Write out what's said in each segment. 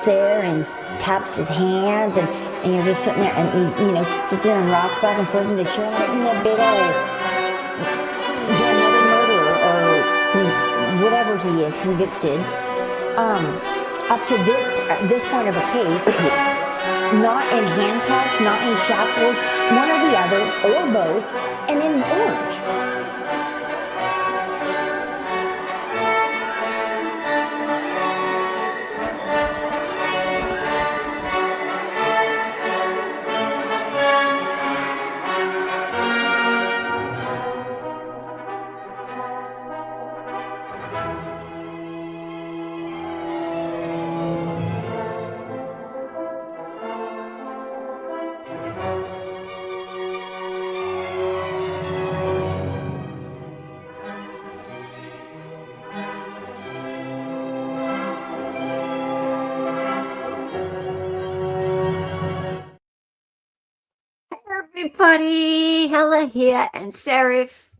there and taps his hands, and you're just sitting there, and he, sits there and rocks back and forth in the chair, sitting there big old another murderer or whatever he is, convicted. Up to this point of a case, not in handcuffs, not in shackles, one or the other, or both, and in orange. Everybody, Hella here and Seraph.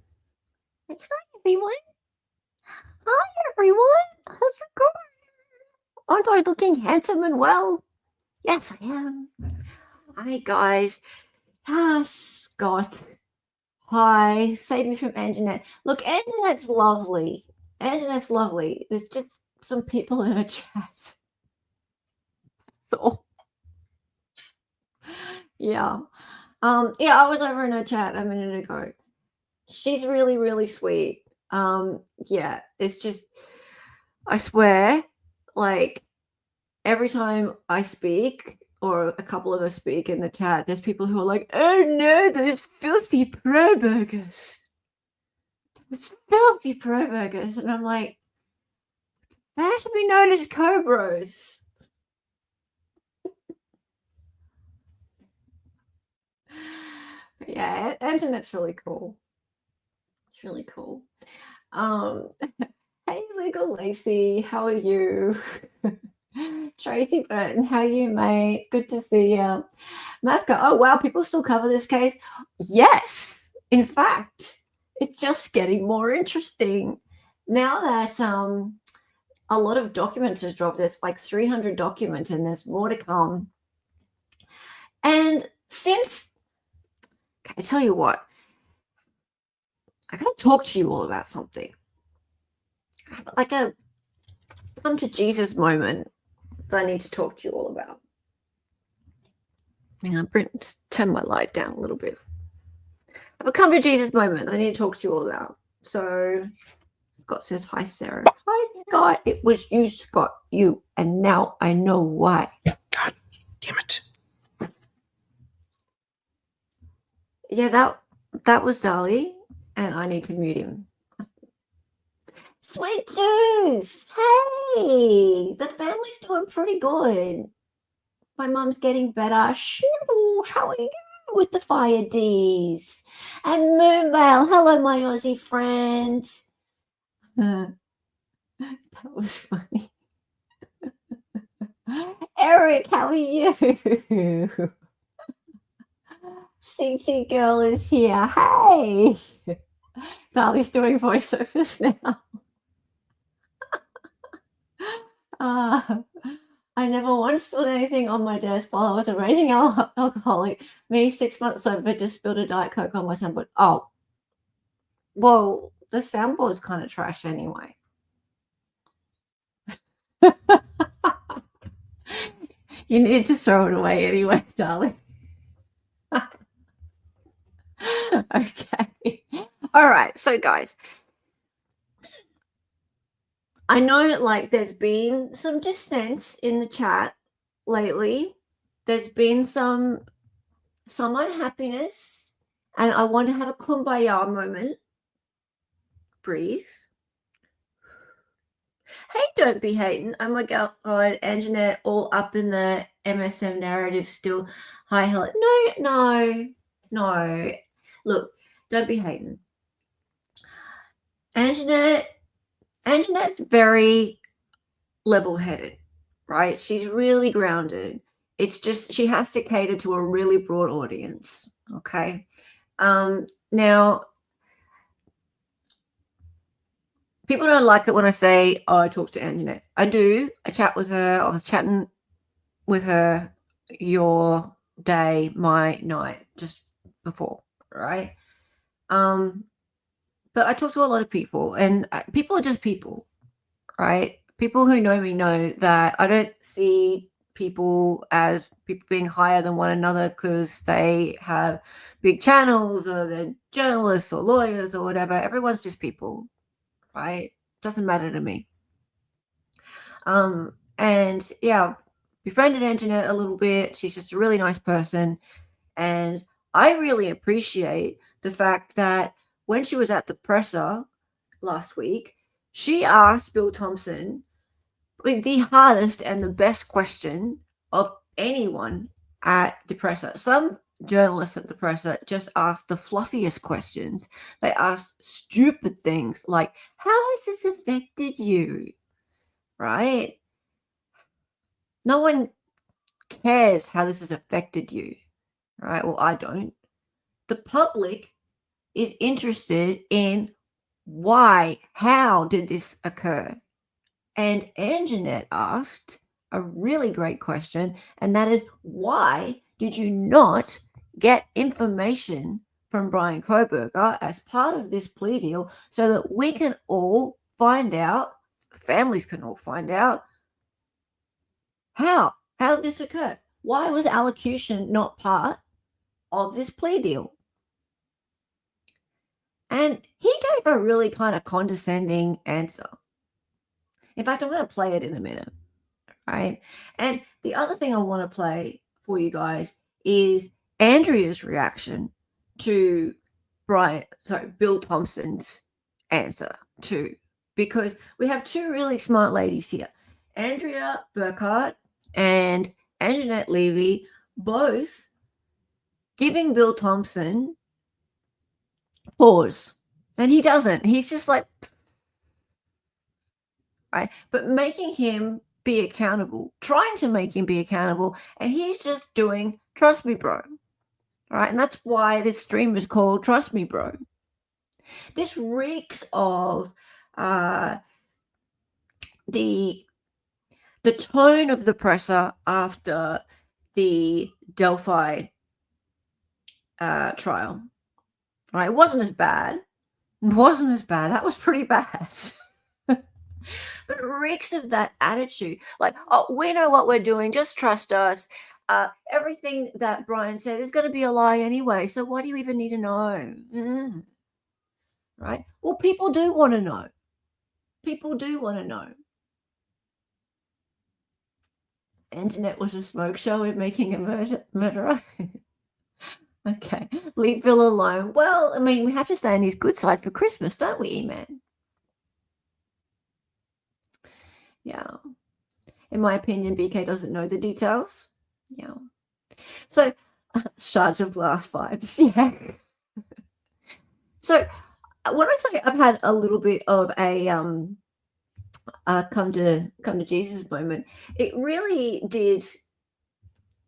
Hi everyone. Hi everyone. How's it going? Aren't I looking handsome and well? Yes, I am. Hi guys. Scott. Hi. Save me from Anjanette. Look, Anjanette's lovely. Anjanette's lovely. There's just some people in her chat. So yeah. I was over in her chat a minute ago. She's really, really sweet. Yeah, it's just, I swear, like, every time I speak, or a couple of us speak in the chat, there's people who are like, oh no, those filthy pro-burgers. Those filthy pro-burgers. And I'm like, they have to be known as cobras. But yeah, Anjanette's really cool. It's really cool. Hey, Legal Lacey, how are you? Tracy Burton, how are you, mate? Good to see you. Mavka, oh wow, people still cover this case? Yes, in fact, it's just getting more interesting. Now that a lot of documents has dropped, there's like 300 documents and there's more to come. And since, I tell you what, I gotta talk to you all about something. Like a come to Jesus moment that I need to talk to you all about. Hang on, just turn my light down a little bit. I have a come to Jesus moment that I need to talk to you all about. So Scott says, hi, Sarah. Hi, Scott. It was you, Scott. You. And now I know why. God damn it. Yeah, that was Dali, and I need to mute him. Sweet Juice! Hey! The family's doing pretty good. My mum's getting better. How are you with the fire Ds? And Moonvale, hello, my Aussie friend. That was funny. Eric, how are you? CT girl is here. Hey! Dali's doing voiceovers now. I never once spilled anything on my desk while I was a raging alcoholic. Me, 6 months sober, just spilled a Diet Coke on my soundboard. Oh, well, the soundboard's kind of trash anyway. You need to throw it away anyway, darling. Okay. All right. So, guys, I know, like, there's been some dissent in the chat lately. There's been some unhappiness, and I want to have a kumbaya moment. Breathe. Hey, don't be hating. Oh my God, Anjanette, all up in the MSM narrative still. Hi, Helen. No. Look, don't be hating. Anjanette's very level-headed, right? She's really grounded. It's just she has to cater to a really broad audience, okay? Now, people don't like it when I say, oh, I talk to Anjanette. I do. I chat with her. I was chatting with her your day, my night, just before, right? But I talk to a lot of people, and people are just people, right? People who know me know that I don't see people as people being higher than one another because they have big channels or they're journalists or lawyers or whatever. Everyone's just people, right? Doesn't matter to me. And yeah, befriended Anjanette a little bit. She's just a really nice person. And I really appreciate the fact that when she was at the presser last week, she asked Bill Thompson the hardest and the best question of anyone at the presser. Some journalists at the presser just ask the fluffiest questions. They ask stupid things like, how has this affected you? Right? No one cares how this has affected you. Right? Well, I don't. The public is interested in why, how did this occur? And Anjanette asked a really great question, and that is, why did you not get information from Bryan Kohberger as part of this plea deal so that we can all find out, families can all find out, how did this occur? Why was allocution not part of this plea deal? And he gave a really kind of condescending answer. In fact, I'm going to play it in a minute, right? And the other thing I want to play for you guys is Andrea's reaction to Bill Thompson's answer too, because we have two really smart ladies here, Andrea Burkhart and Anjanette Levy, both giving Bill Thompson pause. And he doesn't. He's just like, right? But making him be accountable, trying to make him be accountable, and he's just doing, trust me, bro. Right? And that's why this stream is called Trust Me, Bro. This reeks of the tone of the presser after the Delphi trial. Right? It wasn't as bad. That was pretty bad. But it reeks of that attitude. Like, oh, we know what we're doing. Just trust us. Everything that Bryan said is going to be a lie anyway. So why do you even need to know? Right? Well, people do want to know. People do want to know. Anjanette was a smoke show in making a murderer. Okay. Leave Bill alone. Well, I mean, we have to stay on his good side for Christmas, don't we, E-Man? Yeah. In my opinion, BK doesn't know the details. Yeah. So, shards of glass vibes. Yeah. So, when I say I've had a little bit of a come to Jesus moment, it really did.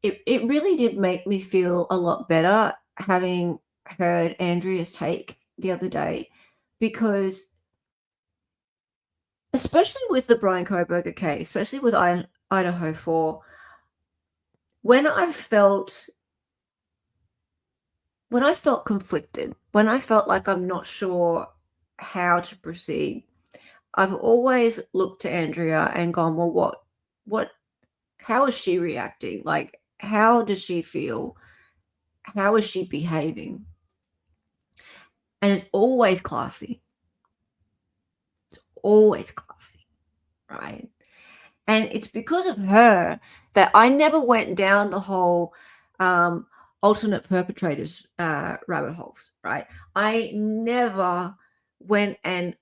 It really did make me feel a lot better having heard Andrea's take the other day, because especially with the Bryan Kohberger case, especially with Idaho4, when I felt conflicted, when I felt like I'm not sure how to proceed, I've always looked to Andrea and gone, well, how is she reacting? Like, how does she feel? How is she behaving? And it's always classy. It's always classy, right? And it's because of her that I never went down the whole alternate perpetrators rabbit holes, right? I never went and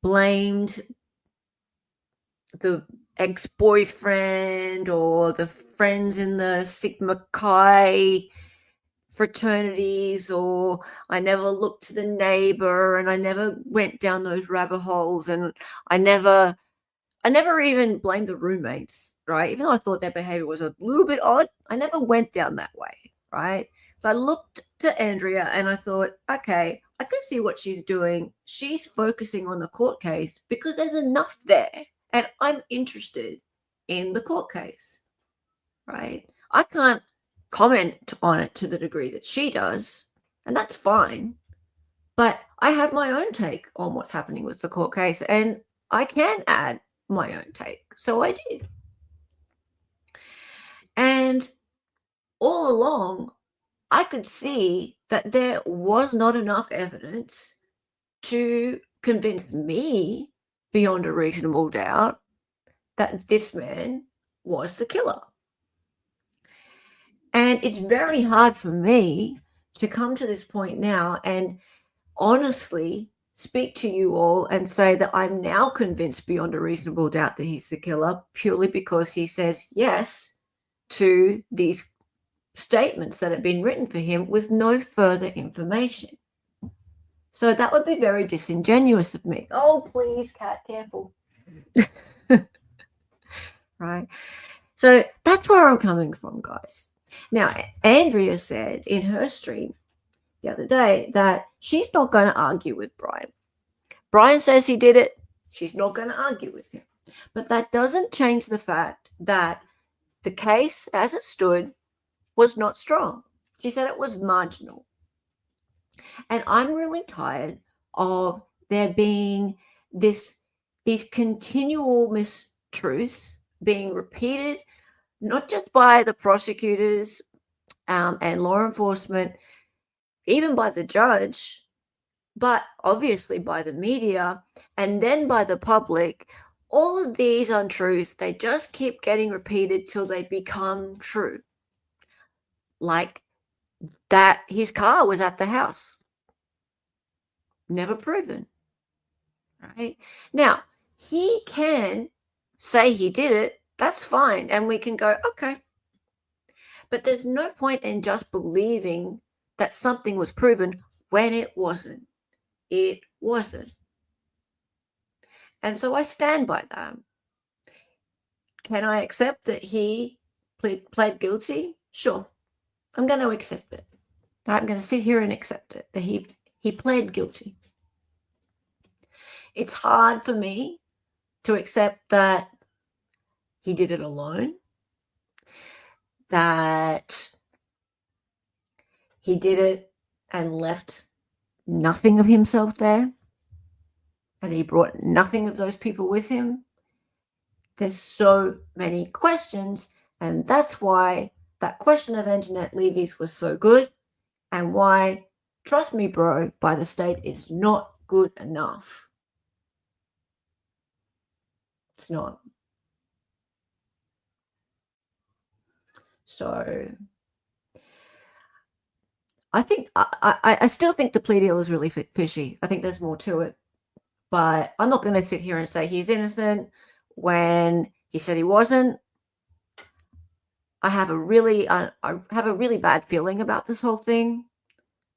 blamed the ex-boyfriend or the friends in the Sigma Chi fraternities, or I never looked to the neighbor, and I never went down those rabbit holes, and I never even blamed the roommates, right? Even though I thought their behavior was a little bit odd, I never went down that way, right? So I looked to Andrea and I thought, okay, I can see what she's doing. She's focusing on the court case because there's enough there, and I'm interested in the court case. right? I can't comment on it to the degree that she does, and that's fine. But I have my own take on what's happening with the court case, and I can add my own take. So I did. And all along, I could see that there was not enough evidence to convince me beyond a reasonable doubt that this man was the killer. And it's very hard for me to come to this point now and honestly speak to you all and say that I'm now convinced beyond a reasonable doubt that he's the killer, purely because he says yes to these statements that have been written for him with no further information. So that would be very disingenuous of me. Oh, please, cat, careful. Right? So that's where I'm coming from, guys. Now, Andrea said in her stream the other day that she's not going to argue with Bryan. Bryan says he did it. She's not going to argue with him. But that doesn't change the fact that the case as it stood was not strong. She said it was marginal. And I'm really tired of there being these continual mistruths being repeated, not just by the prosecutors and law enforcement, even by the judge, but obviously by the media and then by the public. All of these untruths, they just keep getting repeated till they become true. Like that his car was at the house. Never proven. Right? Now, he can say he did it. That's fine. And we can go, okay. But there's no point in just believing that something was proven when it wasn't. It wasn't. And so I stand by that. Can I accept that he pled guilty? Sure. I'm going to accept it. I'm going to sit here and accept it, that he pled guilty. It's hard for me to accept that he did it alone, that he did it and left nothing of himself there, and he brought nothing of those people with him. There's so many questions, and that's why that question of Anjanette Levy's was so good, and why Trust Me Bro by the state is not good enough. It's not. So I think I still think the plea deal is really fishy. I think there's more to it, but I'm not going to sit here and say he's innocent when he said he wasn't. I have a really bad feeling about this whole thing,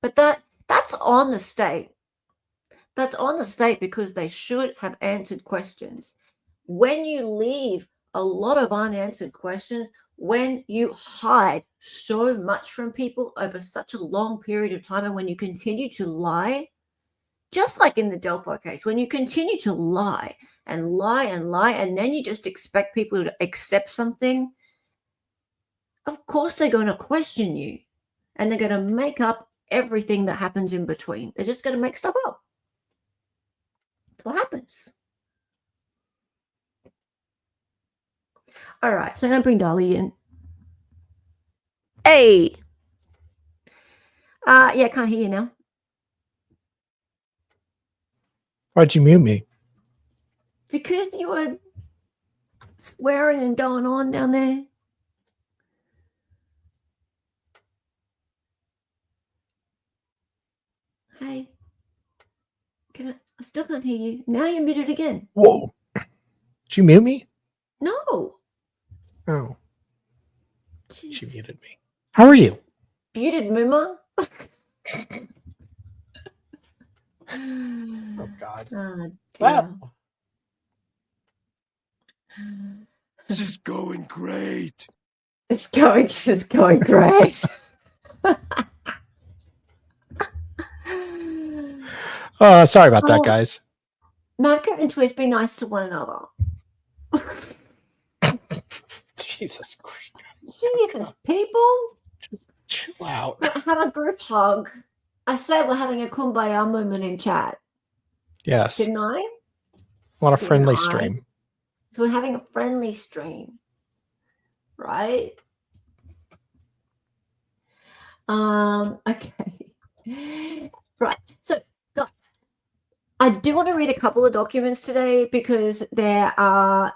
but that's on the state. That's on the state because they should have answered questions. When you leave a lot of unanswered questions, when you hide so much from people over such a long period of time, and when you continue to lie, just like in the Delphi case, when you continue to lie and lie and lie, and then you just expect people to accept something, of course they're going to question you, and they're going to make up everything that happens in between. They're just going to make stuff up. That's what happens. All right, so I'm going to bring Dolly in. Hey. Yeah, can't hear you now. Why'd you mute me? Because you were swearing and going on down there. Hey. I still can't hear you. Now you're muted again. Whoa. Did you mute me? No. Oh. Jeez. She muted me. How are you? Muted Muma? Oh, God. Oh, Wow. This is going great. It's going great. Sorry about that, guys. Macca and Twist, be nice to one another. Jesus Christ. Jesus, people. Just chill out. Have a group hug. I said we're having a kumbaya moment in chat, Yes. didn't I? Want a Didn't friendly I? stream. So we're having a friendly stream, right? Okay. Right. So, guys, I do want to read a couple of documents today because there are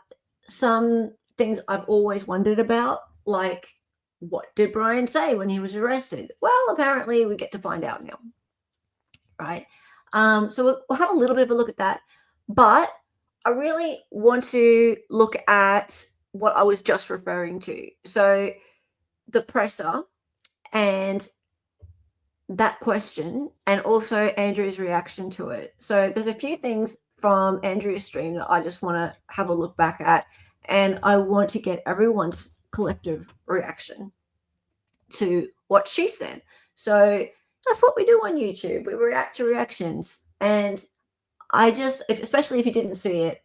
some things I've always wondered about, like what did Bryan say when he was arrested? Well, apparently we get to find out now, right? So we'll have a little bit of a look at that, but I really want to look at what I was just referring to. So the presser and that question, and also Andrea's reaction to it. So there's a few things from Andrea's stream that I just want to have a look back at, and I want to get everyone's collective reaction to what she said. So that's what we do on YouTube. We react to reactions, and I just, especially if you didn't see it,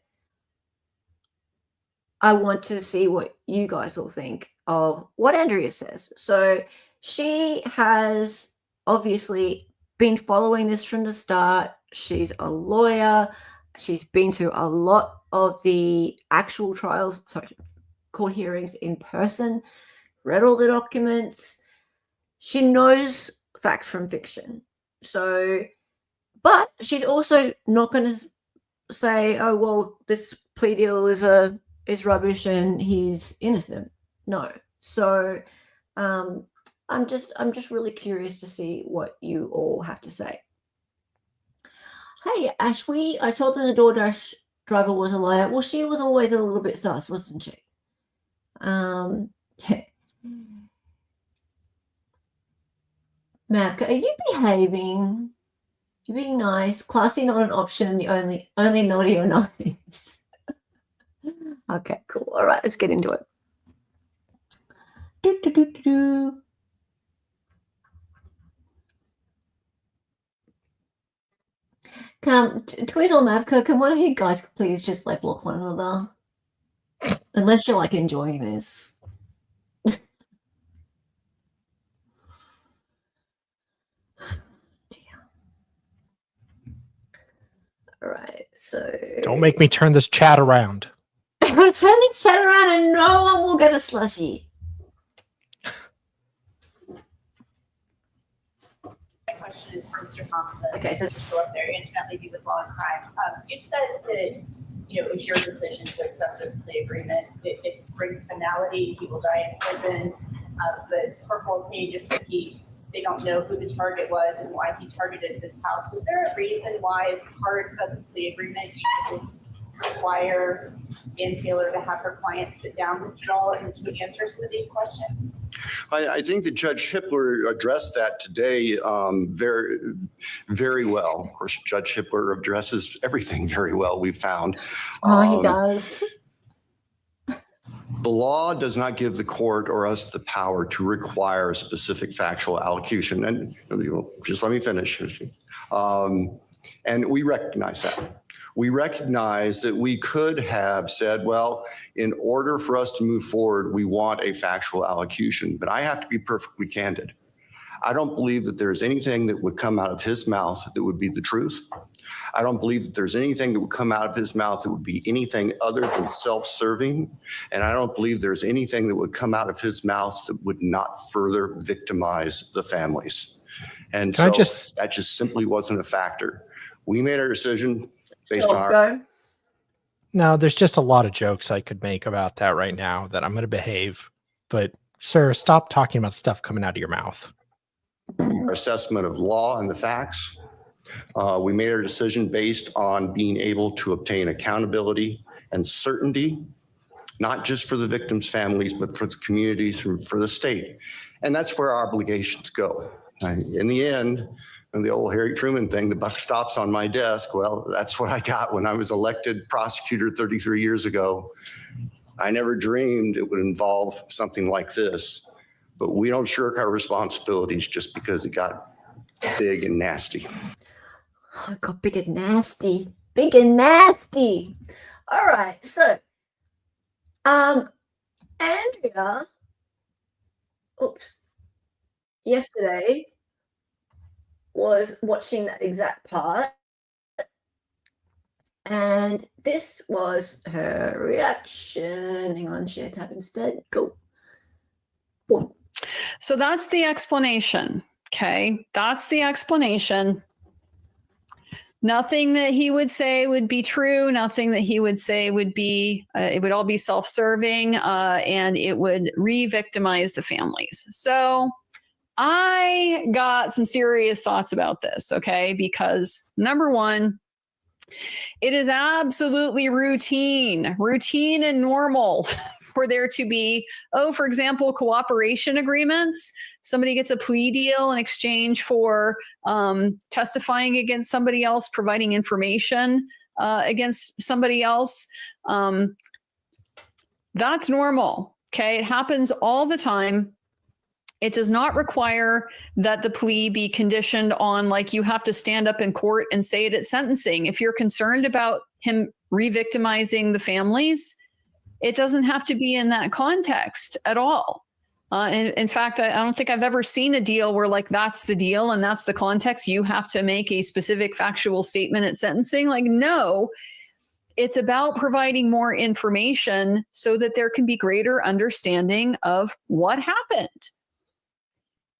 I want to see what you guys all think of what Andrea says. So she has obviously been following this from the start. She's a lawyer. She's been to a lot of the actual trials, court hearings in person, read all the documents. She knows fact from fiction. So, but she's also not going to say, oh, well, this plea deal is rubbish and he's innocent. No. So, I'm just really curious to see what you all have to say. Hey, Ashwee, I told them the DoorDash driver was a liar. Well, she was always a little bit sus, wasn't she? Mac, are you behaving? You're being nice. Classy, not an option. The only naughty or nice. Okay, cool. All right, let's get into it. Tweezle Mavka, can one of you guys please just like block one another? Unless you're like enjoying this. All right, so Don't make me turn this chat around. I'm gonna turn this chat around and no one will get a slushie. Question is for Mr. Thompson. Okay, so still up there, Internet Lady with Law and Crime. You said that it was your decision to accept this plea agreement. It brings finality. People die in prison. But Corporal Payne just said they don't know who the target was and why he targeted this house. Was there a reason why, as part of the plea agreement, you didn't require Ann Taylor to have her client sit down with you all and to answer some of these questions? I think that Judge Hippler addressed that today very, very well. Of course, Judge Hippler addresses everything very well, we've found. Oh, he does. The law does not give the court or us the power to require a specific factual allocution. And just let me finish. And we recognize that. We recognize that we could have said, well, in order for us to move forward, we want a factual allocution. But I have to be perfectly candid. I don't believe that there's anything that would come out of his mouth that would be the truth. I don't believe that there's anything that would come out of his mouth that would be anything other than self-serving. And I don't believe there's anything that would come out of his mouth that would not further victimize the families. And so that just simply wasn't a factor. We made our decision based on our... No, there's just a lot of jokes I could make about that right now that I'm going to behave. But, sir, stop talking about stuff coming out of your mouth. Our assessment of law and the facts. We made our decision based on being able to obtain accountability and certainty, not just for the victims' families, but for the communities and for the state. And that's where our obligations go. In the end, and the old Harry Truman thing, the buck stops on my desk. Well, that's what I got when I was elected prosecutor 33 years ago. I never dreamed it would involve something like this, but we don't shirk our responsibilities just because it got big and nasty. Oh, it got big and nasty. Big and nasty. All right, so Andrea yesterday was watching that exact part, and this was her reaction. Hang on, share tab instead. Go. Boom. So that's the explanation. Okay. That's the explanation. Nothing that he would say would be true. Nothing that he would say would be, it would all be self-serving, and it would re-victimize the families. So I got some serious thoughts about this, okay? Because number one, it is absolutely routine and normal for there to be, for example, cooperation agreements. Somebody gets a plea deal in exchange for testifying against somebody else, providing information against somebody else. That's normal, okay? It happens all the time. It does not require that the plea be conditioned on, like, you have to stand up in court and say it at sentencing. If you're concerned about him re-victimizing the families, it doesn't have to be in that context at all. In fact, I don't think I've ever seen a deal where, like, that's the deal and that's the context. You have to make a specific factual statement at sentencing. Like, no, it's about providing more information so that there can be greater understanding of what happened.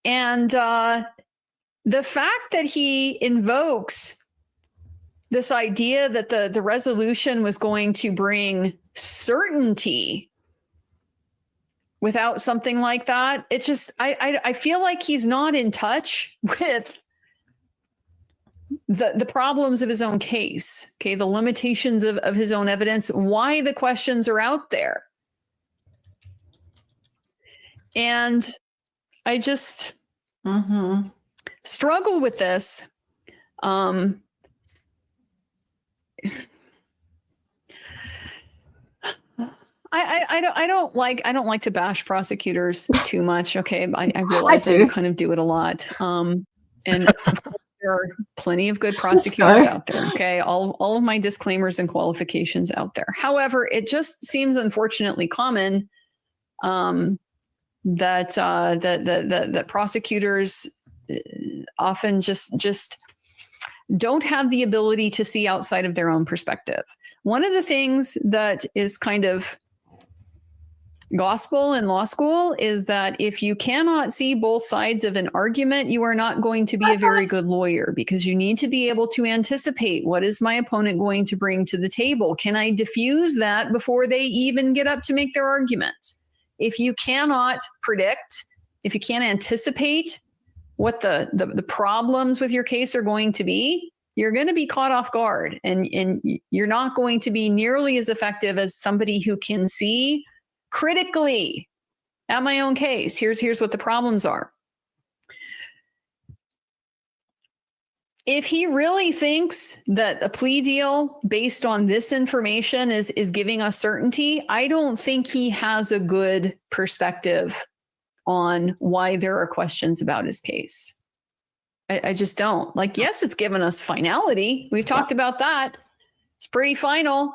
And the fact that he invokes this idea that the resolution was going to bring certainty without something like that, it just, I feel like he's not in touch with the problems of his own case, okay, the limitations of his own evidence, why the questions are out there. And I just struggle with this. I don't like to bash prosecutors too much. Okay, I realize I kind of do it a lot. And there are plenty of good prosecutors out there. Okay, all of my disclaimers and qualifications out there. However, it just seems unfortunately common that prosecutors often just don't have the ability to see outside of their own perspective. One of the things that is kind of gospel in law school is that if you cannot see both sides of an argument, you are not going to be a very good lawyer, because you need to be able to anticipate, what is my opponent going to bring to the table? Can I diffuse that before they even get up to make their argument? If you cannot predict, if you can't anticipate what the problems with your case are going to be, you're going to be caught off guard, and you're not going to be nearly as effective as somebody who can see critically at my own case. Here's what the problems are. If he really thinks that a plea deal based on this information is giving us certainty, I don't think he has a good perspective on why there are questions about his case. I just don't. Like, yes, it's given us finality. We've talked about that. It's pretty final.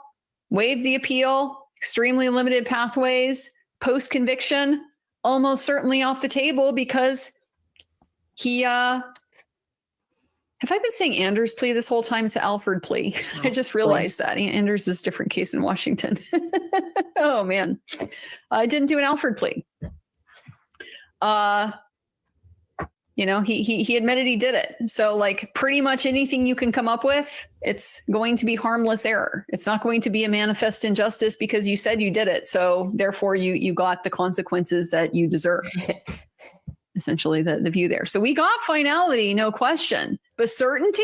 Waive the appeal, extremely limited pathways, post-conviction, almost certainly off the table, because he, have I been saying Anders plea this whole time? It's an Alford plea. I just realized that. Anders is a different case in Washington. Oh, man. I didn't do an Alford plea. He admitted he did it. So, like, pretty much anything you can come up with, it's going to be harmless error. It's not going to be a manifest injustice because you said you did it. So therefore you got the consequences that you deserve. Essentially the view there. So we got finality, no question, but certainty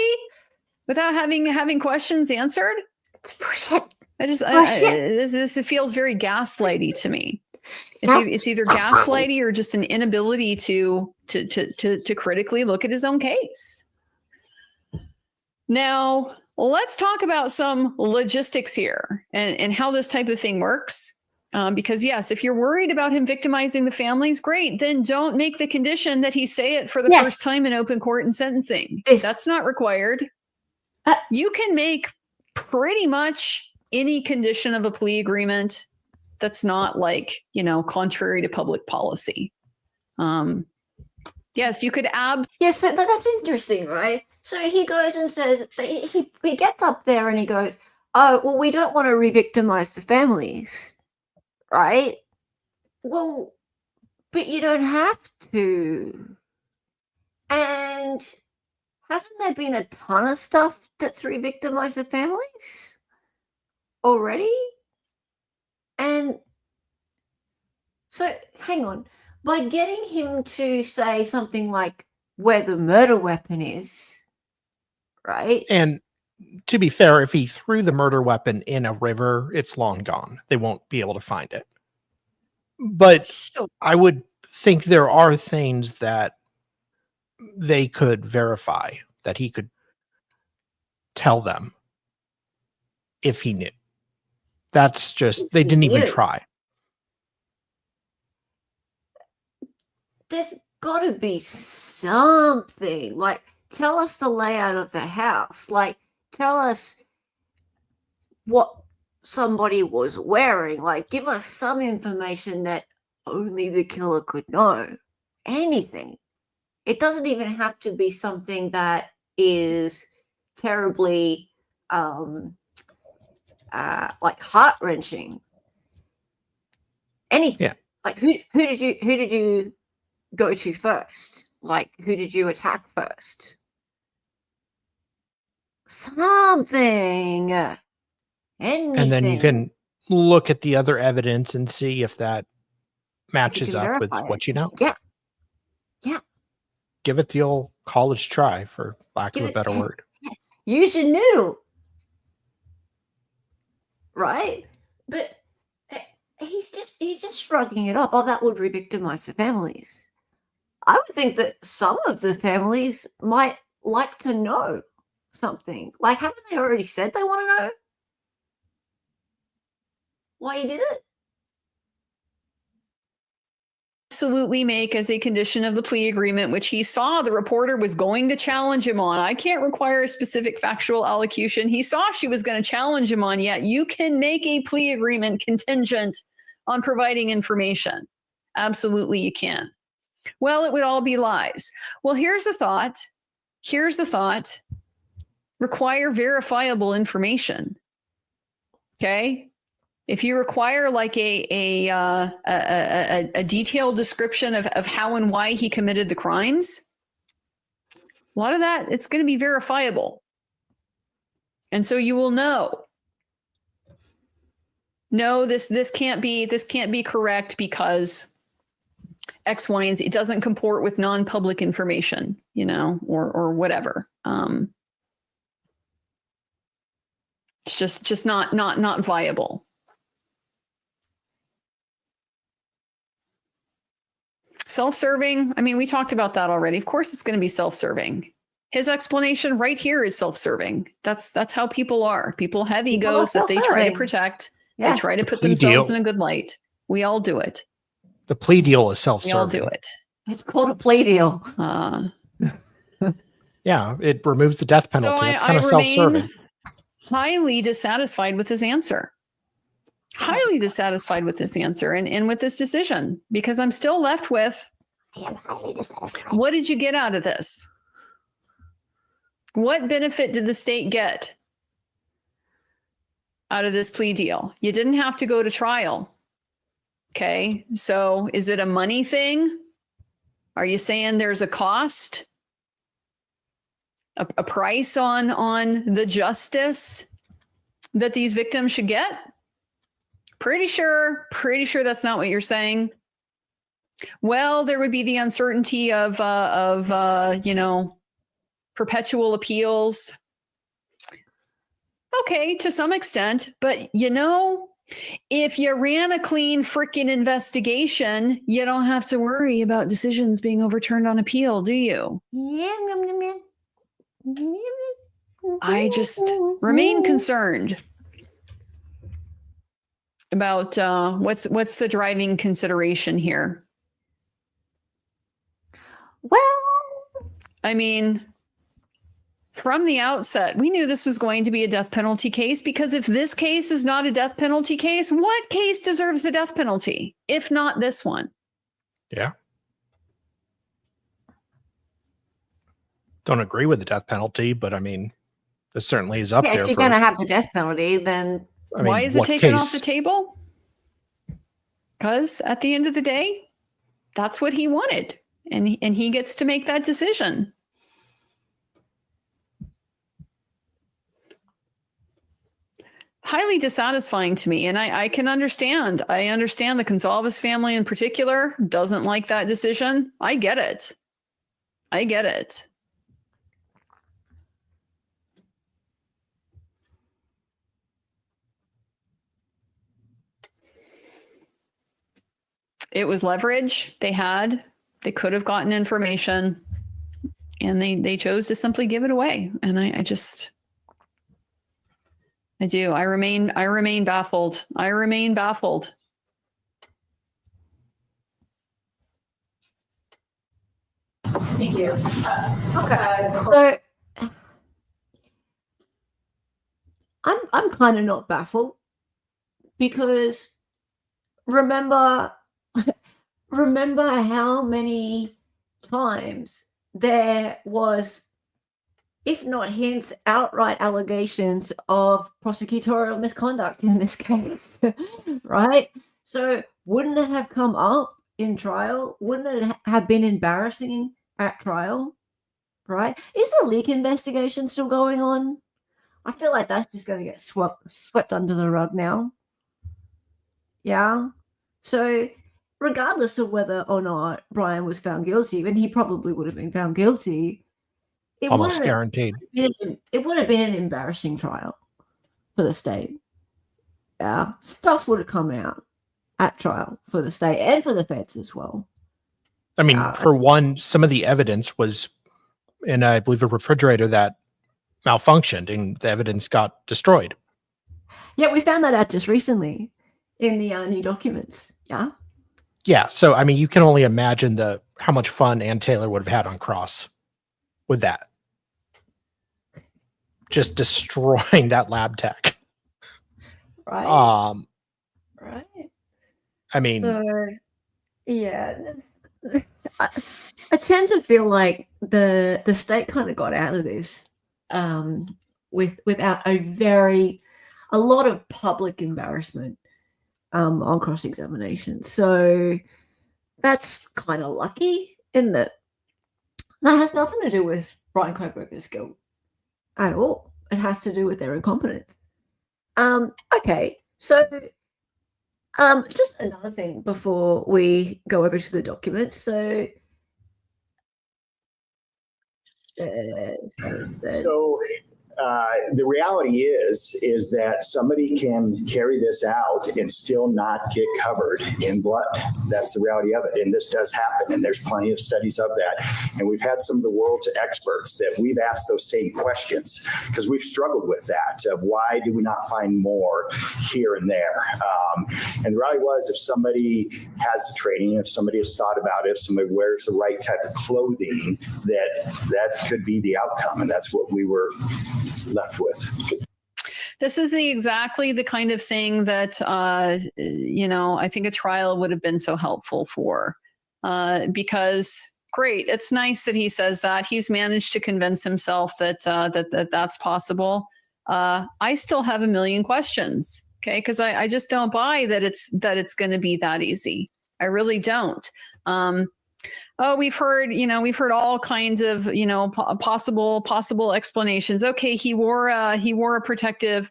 without having questions answered. It's bullshit. This feels very gaslighty to me. It's either gaslighty or just an inability to critically look at his own case. Now, let's talk about some logistics here and how this type of thing works. Because yes, if you're worried about him victimizing the families, great. Then don't make the condition that he say it for the first time in open court and sentencing. That's not required. You can make pretty much any condition of a plea agreement that's not, like, contrary to public policy. Yes, you could Yes, so that's interesting, right? So he goes and says, he gets up there and he goes, oh, well, we don't want to re-victimize the families, right? Well, but you don't have to. And hasn't there been a ton of stuff that's re-victimized the families already? And so, hang on. By getting him to say something like where the murder weapon is, right? And to be fair, if he threw the murder weapon in a river, it's long gone. They won't be able to find it. But Sure. I would think there are things that they could verify, that he could tell them if he knew. That's just, they didn't even try. There's got to be something. Like, tell us the layout of the house. Like, tell us what somebody was wearing. Like, give us some information that only the killer could know. Anything. It doesn't even have to be something that is terribly like heart-wrenching. Anything. Yeah. Like, who did you go to first? Like, who did you attack first? Something. Anything. And then you can look at the other evidence and see if that matches can up with verify what it. you know. Yeah. Yeah. Give it the old college try, for lack Give of a it- better word. Use your noodle. Right? But he's just shrugging it off. Oh, that would re-victimize the families. I would think that some of the families might like to know something. Like, haven't they already said they want to know why he did it? absolutely make as a condition of the plea agreement, which he saw the reporter was going to challenge him on. I can't require a specific factual allocution. He saw she was going to challenge him on, yet you can make a plea agreement contingent on providing information. Absolutely, you can. Well, it would all be lies. Well, here's the thought. Require verifiable information. Okay. If you require like a detailed description of how and why he committed the crimes, a lot of that, it's going to be verifiable. And so you will know. No, this can't be correct because X, Y, and Z. It doesn't comport with non-public information, or whatever. It's just not viable. Self-serving, I mean, we talked about that already. Of course it's going to be self-serving. His explanation right here is self-serving. That's how people are. People have egos that they try to protect. Yes. They try to put themselves in a good light. We all do it. The plea deal is self-serving. We all do it. It's called a plea deal. Yeah, it removes the death penalty. It's kind of self-serving. Highly dissatisfied with his answer. Highly dissatisfied with this answer and with this decision, because I'm still left with, what did you get out of this? What benefit did the state get out of this plea deal? You didn't have to go to trial. Okay, so is it a money thing? Are you saying there's a cost? A price on the justice that these victims should get? Pretty sure that's not what you're saying. Well, there would be the uncertainty of perpetual appeals. Okay, to some extent, but if you ran a clean freaking investigation, you don't have to worry about decisions being overturned on appeal, do you? I just remain concerned about what's the driving consideration here. Well, I mean, from the outset, we knew this was going to be a death penalty case, because if this case is not a death penalty case, what case deserves the death penalty, if not this one? Yeah. don't agree with the death penalty, but I mean, it certainly is up Yeah, there. if you're for- going to have the death penalty, then I mean, Why is it what taken off the case- table? Because at the end of the day, that's what he wanted. And he gets to make that decision. Highly dissatisfying to me. And I can understand. I understand the Gonzalez family in particular doesn't like that decision. I get it. I get it. It was leverage they had. They could have gotten information, and they chose to simply give it away. And I do. I remain baffled. I remain baffled. Thank you. so I'm kind of not baffled, because remember how many times there was, if not hints, outright allegations of prosecutorial misconduct in this case, right? So wouldn't it have come up in trial? Wouldn't it have been embarrassing at trial, right? Is the leak investigation still going on? I feel like that's just going to get swept under the rug now. Yeah. So regardless of whether or not Bryan was found guilty, and he probably would have been found guilty, it almost wouldn't guaranteed. it would have been an embarrassing trial for the state. Yeah. Stuff would have come out at trial for the state and for the feds as well. I mean, for one, some of the evidence was in, I believe, a refrigerator that malfunctioned and the evidence got destroyed. Yeah, we found that out just recently in the new documents. Yeah. Yeah. So, I mean, you can only imagine how much fun Ann Taylor would have had on cross with that. Just destroying that lab tech. Right. Right. I mean, So, yeah, I tend to feel like the state kind of got out of this without a lot of public embarrassment on cross-examination. So that's kind of lucky in that has nothing to do with Bryan Kohberger's guilt at all. It has to do with their incompetence. Okay, so just another thing before we go over to the documents. So, So the reality is that somebody can carry this out and still not get covered in blood. That's the reality of it. And this does happen. And there's plenty of studies of that. And we've had some of the world's experts that we've asked those same questions, because we've struggled with that. Of why do we not find more here and there? And the reality was, if somebody has the training, if somebody has thought about it, if somebody wears the right type of clothing, that could be the outcome. And that's what we were left with. This is exactly the kind of thing that, I think a trial would have been so helpful for, because great, it's nice that he says that he's managed to convince himself that that's possible. I still have a million questions. Okay. Cause I just don't buy that it's going to be that easy. I really don't. We've heard all kinds of, possible explanations. Okay, he wore a protective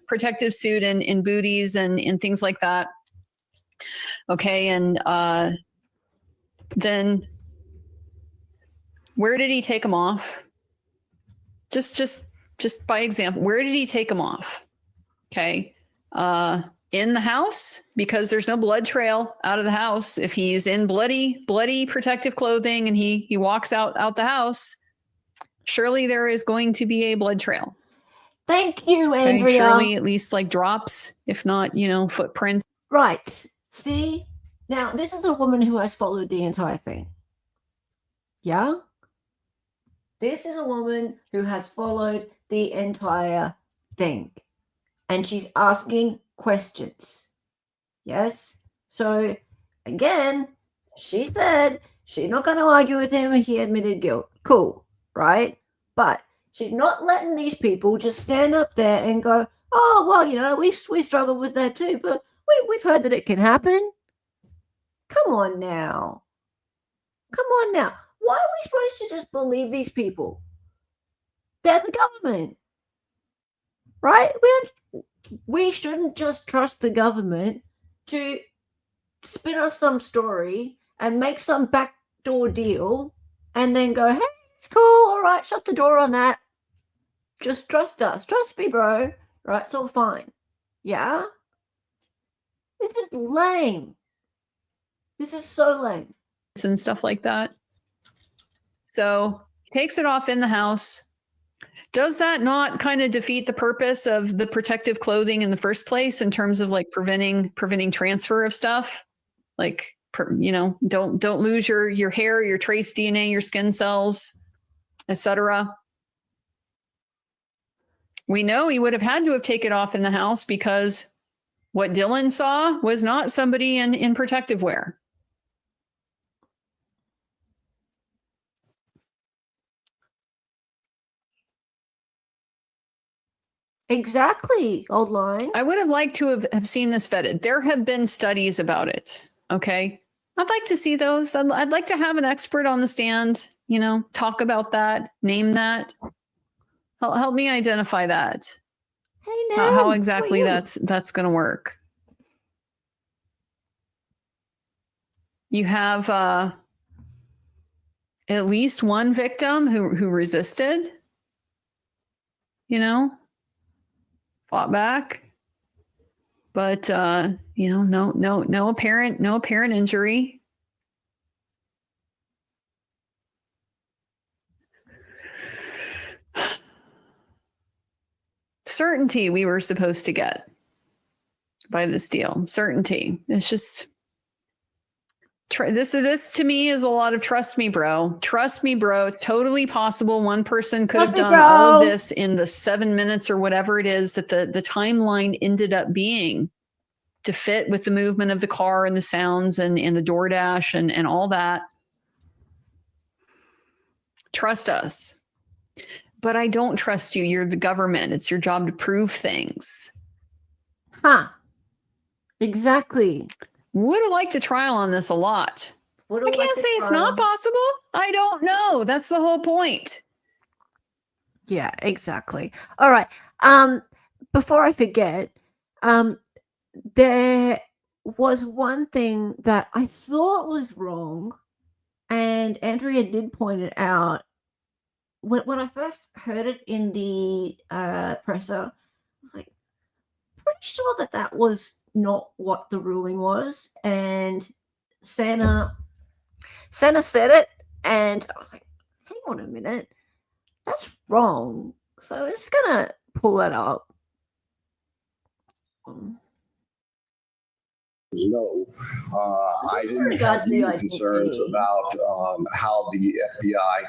suit and booties and things like that. Okay, and then where did he take them off? Just by example, where did he take them off? Okay, in the house, because there's no blood trail out of the house. If he's in bloody protective clothing and he walks out the house, surely there is going to be a blood trail. Thank you, Andrea. Okay? Surely at least like drops, if not, footprints. Right. See, now this is a woman who has followed the entire thing. Yeah? This is a woman who has followed the entire thing. And she's asking questions. Yes? So, again, she said she's not going to argue with him. He admitted guilt. Cool. Right? But she's not letting these people just stand up there and go, oh, well, you know, we struggle with that too, but we've heard that it can happen. Come on now. Come on now. Why are we supposed to just believe these people? They're the government, right? We shouldn't just trust the government to spin us some story and make some backdoor deal and then go, hey, it's cool. All right, shut the door on that. Just trust us. Trust me, bro. Right, it's all fine. Yeah? This is lame. This is so lame. And stuff like that. So he takes it off in the house. Does that not kind of defeat the purpose of the protective clothing in the first place in terms of like preventing transfer of stuff? Like, you know, don't lose your hair, your trace DNA, your skin cells, etc. We know he would have had to have taken it off in the house because what Dylan saw was not somebody in protective wear. Exactly, old line. I would have liked to have seen this vetted. There have been studies about it. Okay. I'd like to see those. I'd like to have an expert on the stand, you know, talk about that, name that. Help me identify that. Hey, Nan, How exactly how are you? that's going to work. You have at least one victim who resisted, you know, fought back, but you know, no apparent injury. Certainty we were supposed to get by this deal. Certainty. It's just this to me is a lot of trust me, bro. Trust me, bro. It's totally possible one person could have done all of this in the 7 minutes or whatever it is that the timeline ended up being to fit with the movement of the car and the sounds and the DoorDash and all that. Trust us. But I don't trust you. You're the government. It's your job to prove things. Huh. Exactly. Would have liked a trial on this a lot. I can't say it's not possible. I don't know. That's the whole point. Yeah, exactly. All right. Before I forget, there was one thing that I thought was wrong, and Andrea did point it out. When I first heard it in the presser, I was like, pretty sure that was not what the ruling was. And Santa said it, and I was like, hang on a minute, that's wrong. So I'm just gonna pull it up. No, I didn't have any concerns about how the FBI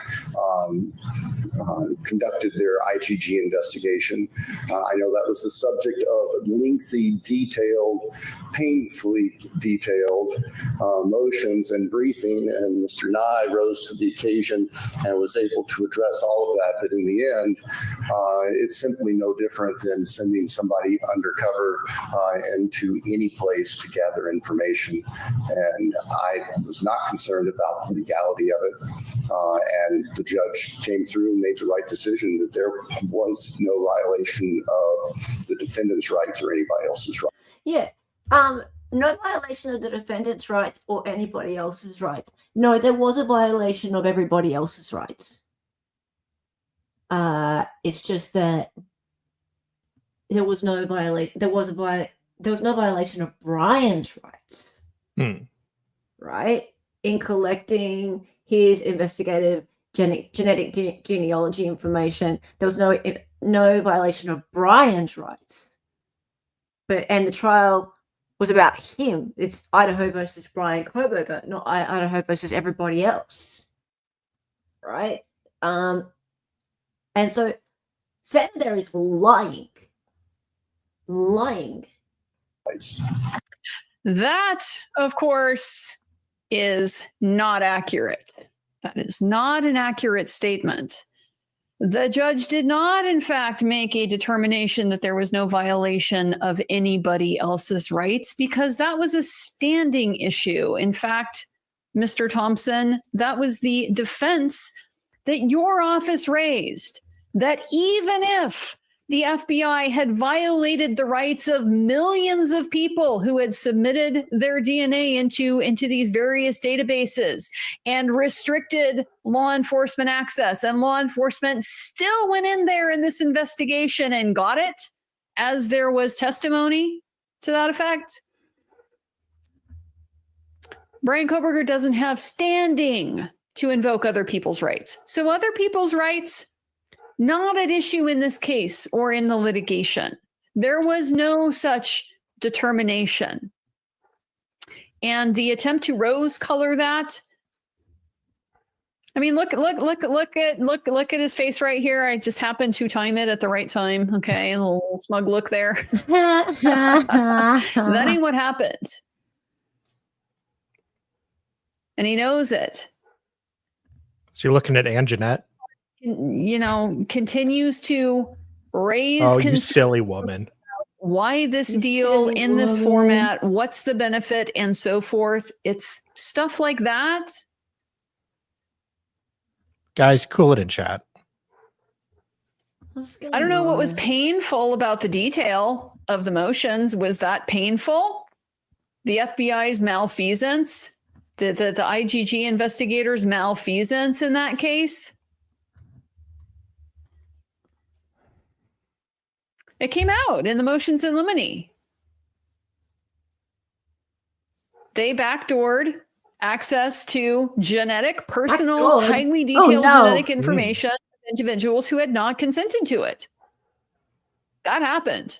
conducted their ITG investigation. I know that was the subject of lengthy, detailed, painfully detailed motions and briefing, and Mr. Nye rose to the occasion and was able to address all of that. But in the end, it's simply no different than sending somebody undercover into any place to gather information, and I was not concerned about the legality of it, and the judge came through and made the right decision that there was no violation of the defendant's rights or anybody else's rights. Yeah, no violation of the defendant's rights or anybody else's rights. No, there was a violation of everybody else's rights. It's just that there was no violation. There was no violation of Bryan's rights, right? In collecting his investigative genetic genealogy information, there was no violation of Bryan's rights. And the trial was about him. It's Idaho versus Bryan Kohberger, not Idaho versus everybody else, right? And so Senator is lying. That, of course, is not accurate. That is not an accurate statement. The judge did not, in fact, make a determination that there was no violation of anybody else's rights because that was a standing issue. In fact, Mr. Thompson, that was the defense that your office raised, that even if the FBI had violated the rights of millions of people who had submitted their DNA into these various databases and restricted law enforcement access, and law enforcement still went in there in this investigation and got it, as there was testimony to that effect. Bryan Kohberger doesn't have standing to invoke other people's rights. So other people's rights, not at issue in this case or in the litigation. There was no such determination. And the attempt to rose color that, I mean, look at his face right here. I just happened to time it at the right time. Okay, a little smug look there. That ain't what happened. And he knows it. So you're looking at Anjanette? You know, continues to raise you silly woman. Why this deal in this format, what's the benefit, and so forth. It's stuff like that. Guys, cool it in chat. I don't know what was painful about the detail of the motions. Was that painful? The FBI's malfeasance? The IGG investigators' malfeasance in that case? It came out in the motions in limine. They backdoored access to genetic, personal, highly detailed genetic information of individuals who had not consented to it. That happened.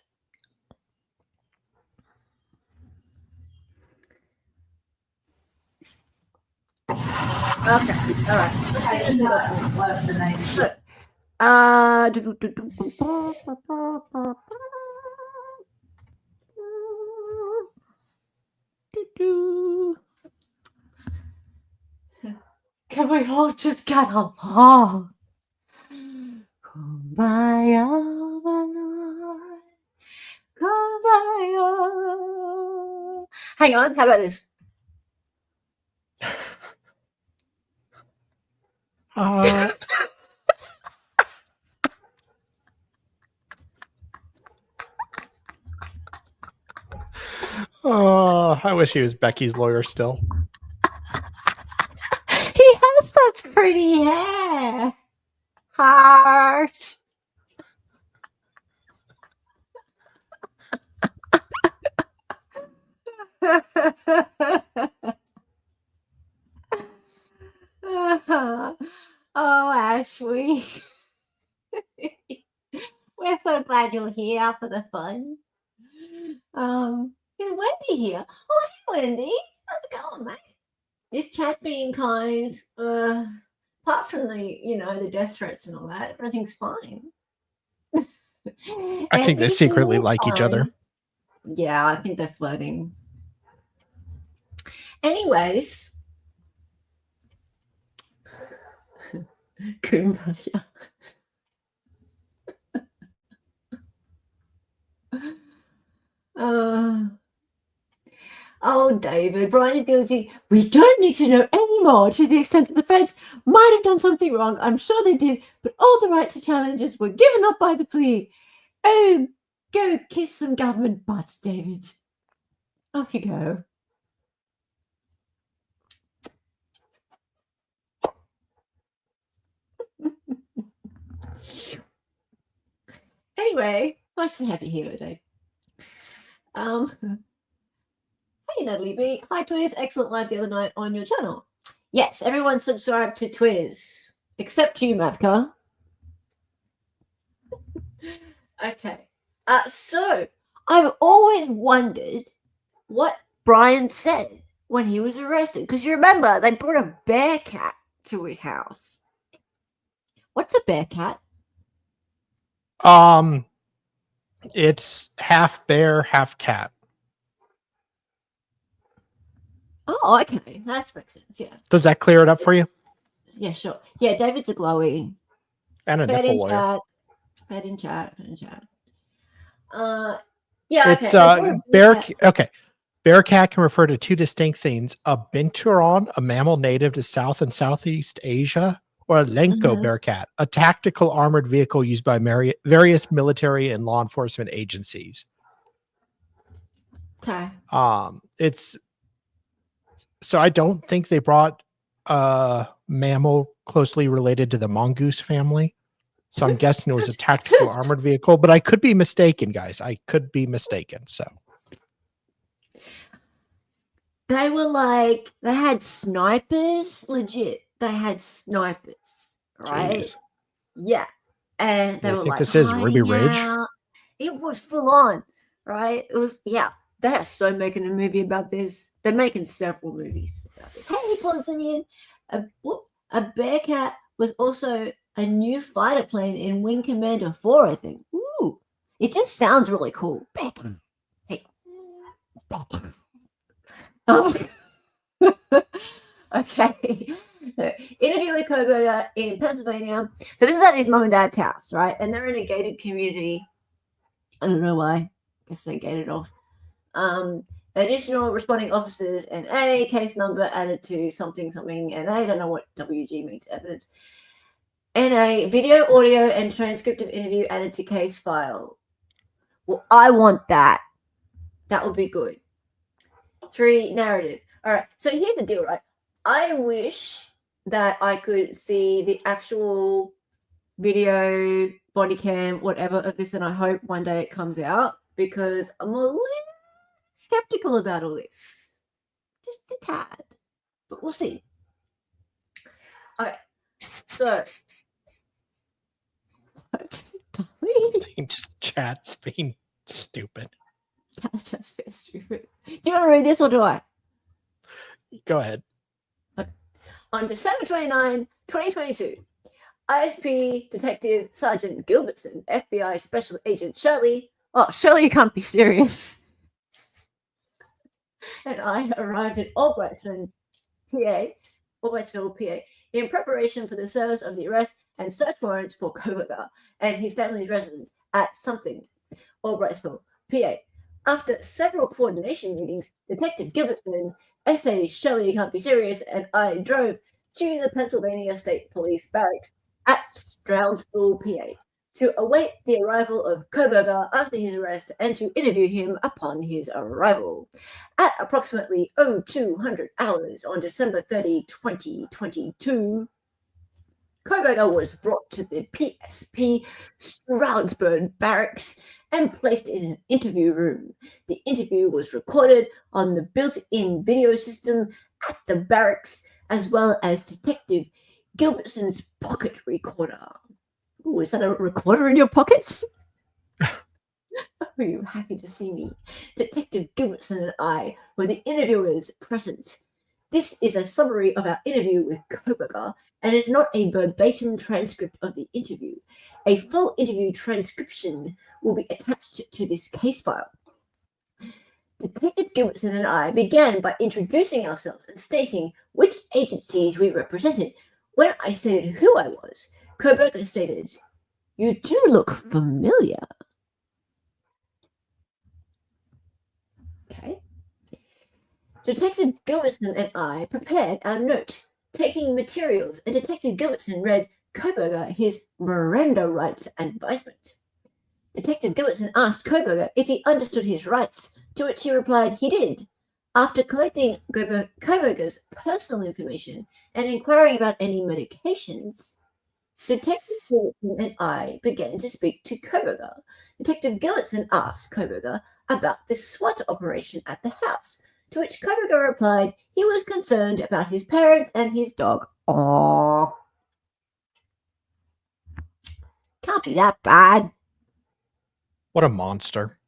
Okay, all right. I just left the night. Can we all just get along? Kumbaya, Manoi. Kumbaya. Hang on, how about this? Oh, I wish he was Becky's lawyer still. He has such pretty hair. Heart. Oh, Ashley. We're so glad you're here for the fun. Is Wendy here? Oh, hey, Wendy. How's it going, mate? Is Chad being kind? Apart from the death threats and all that, everything's fine. I think they secretly like each other. Yeah, I think they're flirting. Anyways. Kumbaya. Oh, David, Bryan is guilty. We don't need to know any more to the extent that the feds might have done something wrong. I'm sure they did, but all the right to challenges were given up by the plea. Oh, go kiss some government butts, David. Off you go. Anyway, nice to have you here today. Hey, Natalie B. Hi, Twiz. Excellent live the other night on your channel. Yes, everyone subscribed to Twiz, except you, Mavka. Okay. So I've always wondered what Bryan said when he was arrested, because you remember they brought a bear cat to his house. What's a bear cat? It's half bear, half cat. Oh, okay. That makes sense, yeah. Does that clear it up for you? Yeah, sure. Yeah, David's a glowy. And a Fed nickel in lawyer. chat. Fed in chat. Yeah, okay. It's There's one bear. in chat. Okay, bearcat can refer to two distinct things: a binturong, a mammal native to South and Southeast Asia, or a lenko Mhm. bearcat, a tactical armored vehicle used by various military and law enforcement agencies. Okay. It's so I don't think they brought a mammal closely related to the mongoose family. So I'm guessing it was a tactical armored vehicle, but I could be mistaken, guys. I could be mistaken. So They had snipers, legit. They had snipers, right? jeez. Yeah. And they I were think like this is Ruby hiding Ridge. out. It was full on, right? It was, yeah. They are so making a movie about this. They're making several movies about this. Hey, Simeon, a bearcat was also a new fighter plane in Wing Commander 4, I think. Ooh, it just sounds really cool. Bearcat. Hey, bearcat. Okay. So, interview with Kohberger in Pennsylvania. So this is at his mom and dad's house, right? And they're in a gated community. I don't know why. I guess they gated off. Additional responding officers and a case number added to something, and I don't know what WG means, evidence. And a video, audio, and transcript of interview added to case file. Well, I want that. That would be good. 3, narrative. All right. So here's the deal, right? I wish that I could see the actual video, body cam, whatever of this, and I hope one day it comes out because I'm a little skeptical about all this. Just a tad. But we'll see. Okay. So what? Just chat's being stupid. That's just very stupid. Do you want to read this or do I? Go ahead. Okay. On December 29, 2022, ISP Detective Sergeant Gilbertson, FBI Special Agent Shirley, Shirley, you can't be serious, and I arrived at Albrightsville, PA, in preparation for the service of the arrest and search warrants for Kohberger and his family's residence at something, Albrightsville, PA. After several coordination meetings, Detective Gilbertson, SA Shirley, you can't be serious, and I drove to the Pennsylvania State Police Barracks at Stroudsville, PA, to await the arrival of Kohberger after his arrest and to interview him upon his arrival. At approximately 0200 hours on December 30, 2022, Kohberger was brought to the PSP Stroudsburg Barracks and placed in an interview room. The interview was recorded on the built-in video system at the barracks, as well as Detective Gilbertson's pocket recorder. Ooh, is that a recorder in your pockets? Are you happy to see me? Detective Gilbertson and I were the interviewers present. This is a summary of our interview with Kohberger and is not a verbatim transcript of the interview. A full interview transcription will be attached to this case file. Detective Gilbertson and I began by introducing ourselves and stating which agencies we represented. When I stated who I was, Kohberger stated, "You do look familiar." Okay. Detective Gilbertson and I prepared our note, taking materials, and Detective Gilbertson read Kohberger his Miranda rights advisement. Detective Gilbertson asked Kohberger if he understood his rights, to which he replied he did. After collecting Kohberger's personal information and inquiring about any medications, Detective Gilbertson and I began to speak to Kohberger. Detective Gilbertson asked Kohberger about the SWAT operation at the house, to which Kohberger replied he was concerned about his parents and his dog. Aww. Can't be that bad. What a monster.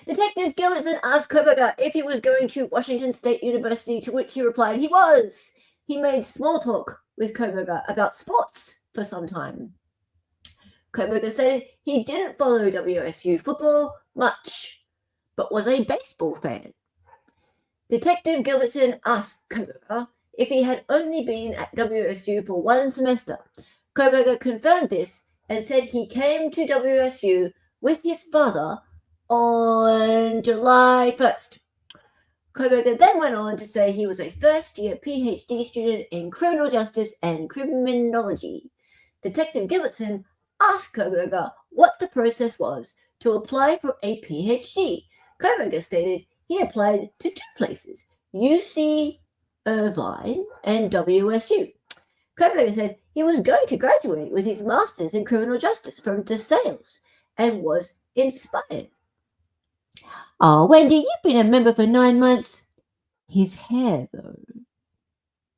Detective Gilbertson asked Kohberger if he was going to Washington State University, to which he replied he was. He made small talk with Kohberger about sports for some time. Kohberger said he didn't follow WSU football much, but was a baseball fan. Detective Gilbertson asked Kohberger if he had only been at WSU for one semester. Kohberger confirmed this and said he came to WSU with his father on July 1st. Kohberger then went on to say he was a first-year PhD student in criminal justice and criminology. Detective Gilbertson asked Kohberger what the process was to apply for a PhD. Kohberger stated he applied to 2 places, UC Irvine and WSU. Kohberger said he was going to graduate with his master's in criminal justice from DeSales and was inspired. Oh, Wendy, you've been a member for 9 months. His hair, though.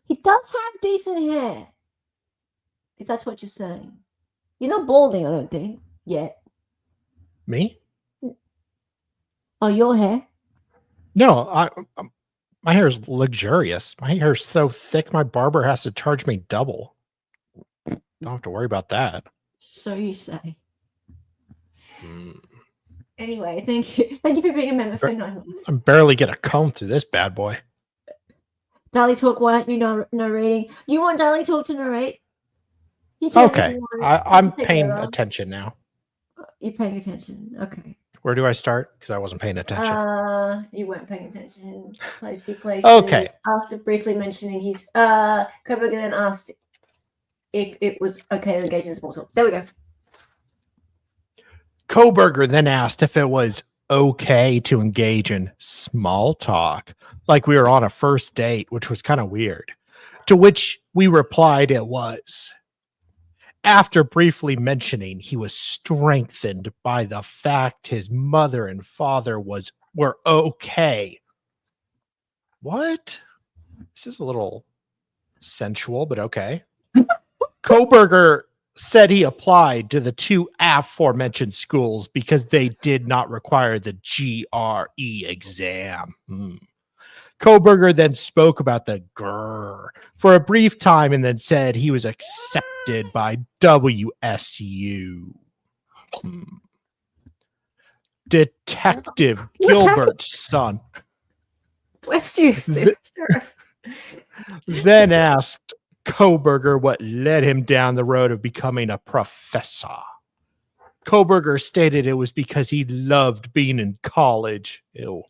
He does have decent hair. If that's what you're saying. You're not balding, I don't think, yet. Me? Oh, your hair? No, my hair is luxurious. My hair is so thick, my barber has to charge me double. Don't have to worry about that. So you say. Mm. Anyway, thank you. Thank you for being a member for 9 months. I barely get a comb through this bad boy. Dally Talk, why aren't you narrating? You want Dally Talk to narrate? You can if Okay, you want. I'm Take it paying around. attention now. You're paying attention. Okay. Where do I start? Because I wasn't paying attention. You weren't paying attention. Place you place. Okay. After briefly mentioning his Kohberger then asked if it was okay to engage in small talk. There we go. Kohberger then asked if it was okay to engage in small talk, like we were on a first date, which was kind of weird. To which we replied it was. After briefly mentioning he was strengthened by the fact his mother and father were okay. What? This is a little sensual, but okay. Kohberger said he applied to the 2 aforementioned schools because they did not require the GRE exam. Kohberger then spoke about the GRR for a brief time and then said he was accepted by WSU. Detective Gilbert's son Bless you, sir. then asked Kohberger what led him down the road of becoming a professor. Kohberger stated it was because he loved being in college. Ew.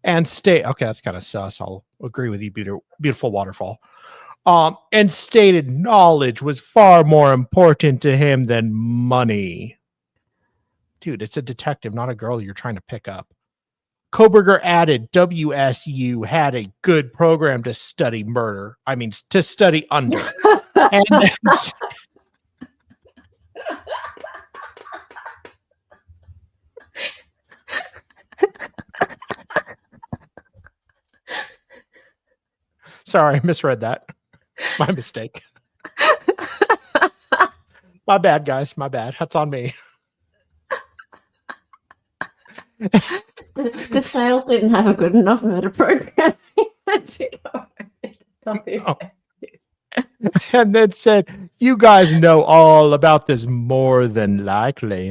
And okay, that's kind of sus. I'll agree with you, beautiful waterfall. And stated knowledge was far more important to him than money. Dude, it's a detective, not a girl you're trying to pick up. Kohberger added WSU had a good program to study murder. I mean, to study under. And sorry, I misread that. My mistake. My bad, guys. My bad. That's on me. The sales didn't have a good enough murder program. And then said, you guys know all about this more than likely.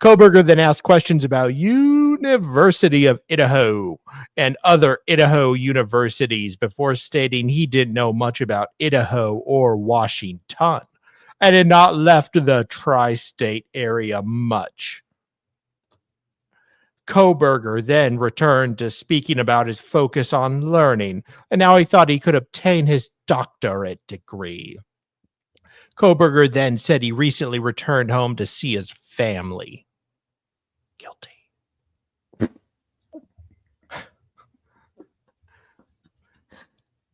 Kohberger then asked questions about University of Idaho and other Idaho universities before stating he didn't know much about Idaho or Washington and had not left the tri-state area much. Kohberger then returned to speaking about his focus on learning, and now he thought he could obtain his doctorate degree. Kohberger then said he recently returned home to see his family. Guilty.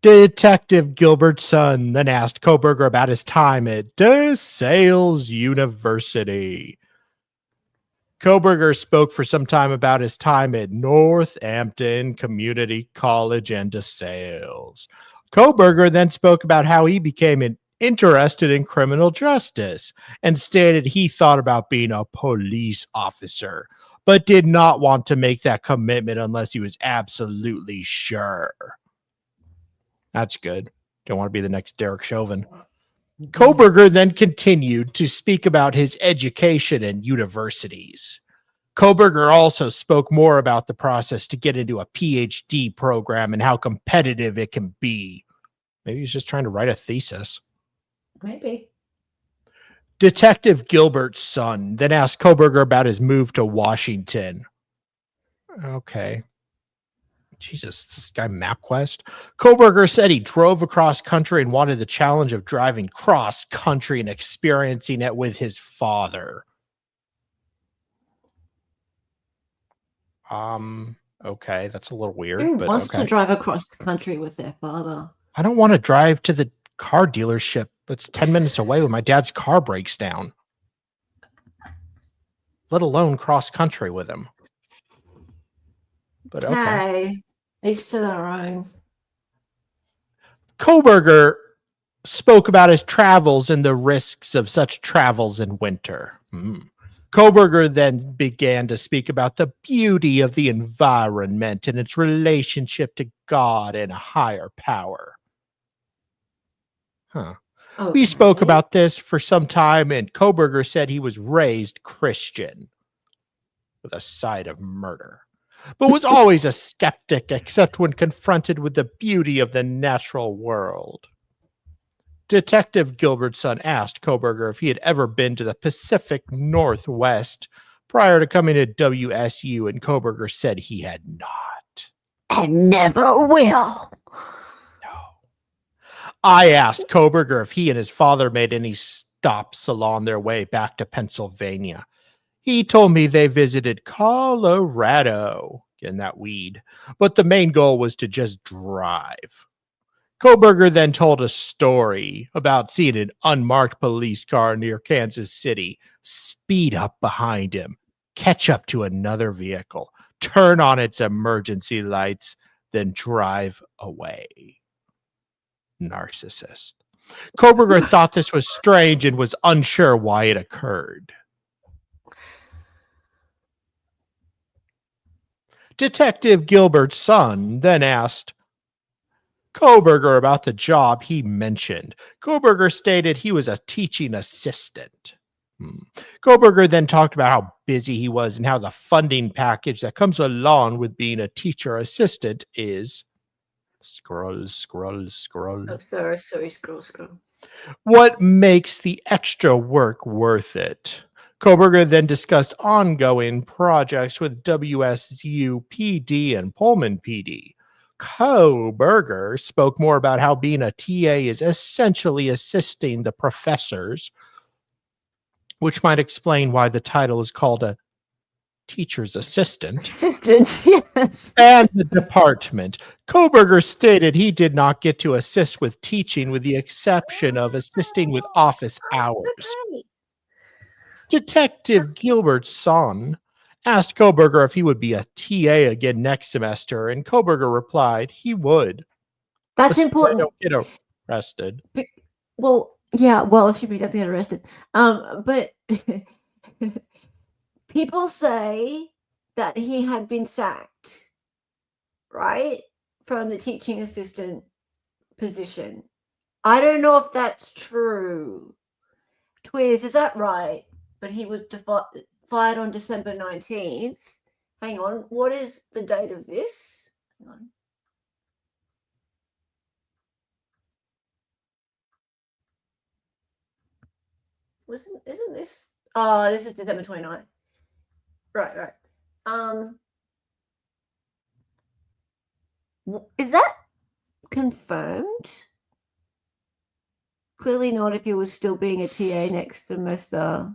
Detective Gilbert's son then asked Kohberger about his time at DeSales University. Kohberger spoke for some time about his time at Northampton Community College and DeSales. Kohberger then spoke about how he became interested in criminal justice and stated he thought about being a police officer, but did not want to make that commitment unless he was absolutely sure. That's good. Don't want to be the next Derek Chauvin. Kohberger then continued to speak about his education and universities. Kohberger also spoke more about the process to get into a PhD program and how competitive it can be. Maybe he's just trying to write a thesis. Maybe. Detective Gilbert's son then asked Kohberger about his move to Washington. Okay. Jesus, this guy MapQuest. Kohberger said he drove across country and wanted the challenge of driving cross country and experiencing it with his father. Okay, that's a little weird. Who but wants okay. to drive across the country with their father? I don't want to drive to the car dealership that's 10 minutes away when my dad's car breaks down, let alone cross country with him. But okay. Hey, each to their own. Kohberger spoke about his travels and the risks of such travels in winter. Kohberger then began to speak about the beauty of the environment and its relationship to God and a higher power. We spoke about this for some time, and Kohberger said he was raised Christian with a side of murder, but was always a skeptic except when confronted with the beauty of the natural world. Detective Gilbert's son asked Kohberger if he had ever been to the Pacific Northwest prior to coming to WSU, and Kohberger said he had not. And never will. I asked Kohberger if he and his father made any stops along their way back to Pennsylvania. He told me they visited Colorado, getting that weed, but the main goal was to just drive. Kohberger then told a story about seeing an unmarked police car near Kansas City speed up behind him, catch up to another vehicle, turn on its emergency lights, then drive away. Narcissist. Kohberger thought this was strange and was unsure why it occurred. Detective Gilbert's son then asked Kohberger about the job he mentioned. Kohberger stated he was a teaching assistant. Kohberger then talked about how busy he was and how the funding package that comes along with being a teacher assistant is scroll. Oh, sorry, scroll. What makes the extra work worth it? Kohberger then discussed ongoing projects with WSU PD and Pullman PD. Kohberger spoke more about how being a TA is essentially assisting the professors, which might explain why the title is called a teacher's assistant. Yes. And the department. Kohberger stated he did not get to assist with teaching with the exception of assisting with office hours. Okay. Detective Gilbert's son asked Kohberger if he would be a TA again next semester, and Kohberger replied he would. That's important. Don't get arrested. Well, yeah, well, she doesn't get arrested. But people say that he had been sacked, right, from the teaching assistant position. I don't know if that's true. Twiz, is that right? But he was fired on December 19th. Hang on, what is the date of this? Hang on. Isn't this? Oh, this is December 29th. Right. Is that confirmed? Clearly not if he was still being a TA next semester.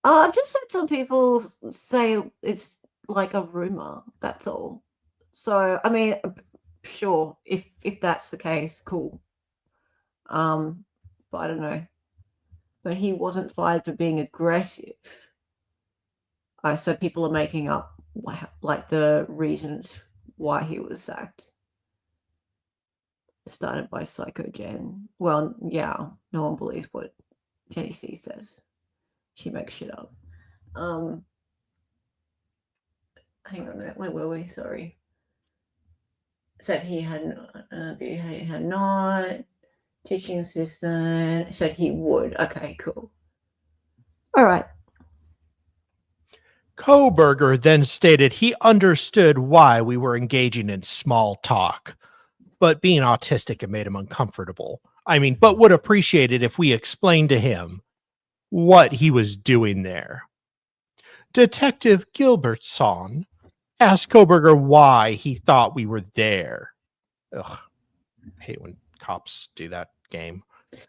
I've just heard some people say it's like a rumor, that's all. So, I mean, sure, if that's the case, cool. But I don't know. But he wasn't fired for being aggressive. So people are making up like the reasons why he was sacked. Started by Psycho Jen. Well, yeah, no one believes what Jenny C says. She makes shit up. Hang on a minute. Where were we? Sorry. Said he had not. Teaching assistant. Said he would. Okay, cool. All right. Kohberger then stated he understood why we were engaging in small talk, but being autistic, it made him uncomfortable. I mean, but would appreciate it if we explained to him what he was doing there. Detective Gilbertson asked Kohberger why he thought we were there. Ugh, I hate when cops do that game.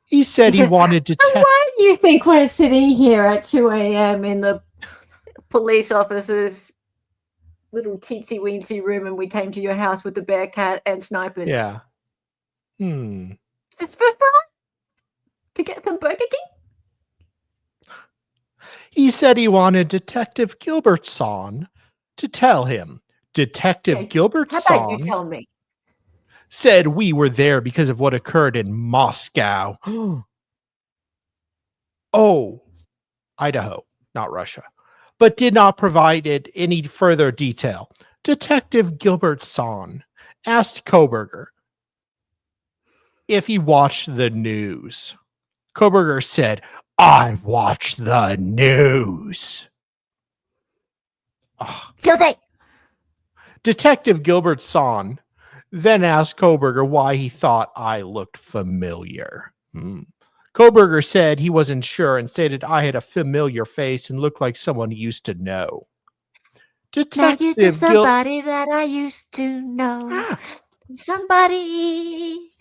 He said he wanted to So why do you think we're sitting here at 2 a.m. in the police officer's little teensy weensy room and we came to your house with the bear cat and snipers? Yeah. Is this for fun? To get some Burger King? He said he wanted Detective Gilbertson to tell him. Detective Okay, Gilbertson how about you tell me? said we were there because of what occurred in Moscow. Oh, Idaho, not Russia, but did not provide it any further detail. Detective Gilbertson asked Kohberger if he watched the news. Kohberger said, I watched the news. Oh. Guilty. Detective Gilbertson then asked Kohberger why he thought I looked familiar. Kohberger said he wasn't sure and stated I had a familiar face and looked like someone he used to know. Detective Like you're just somebody that I used to know. Somebody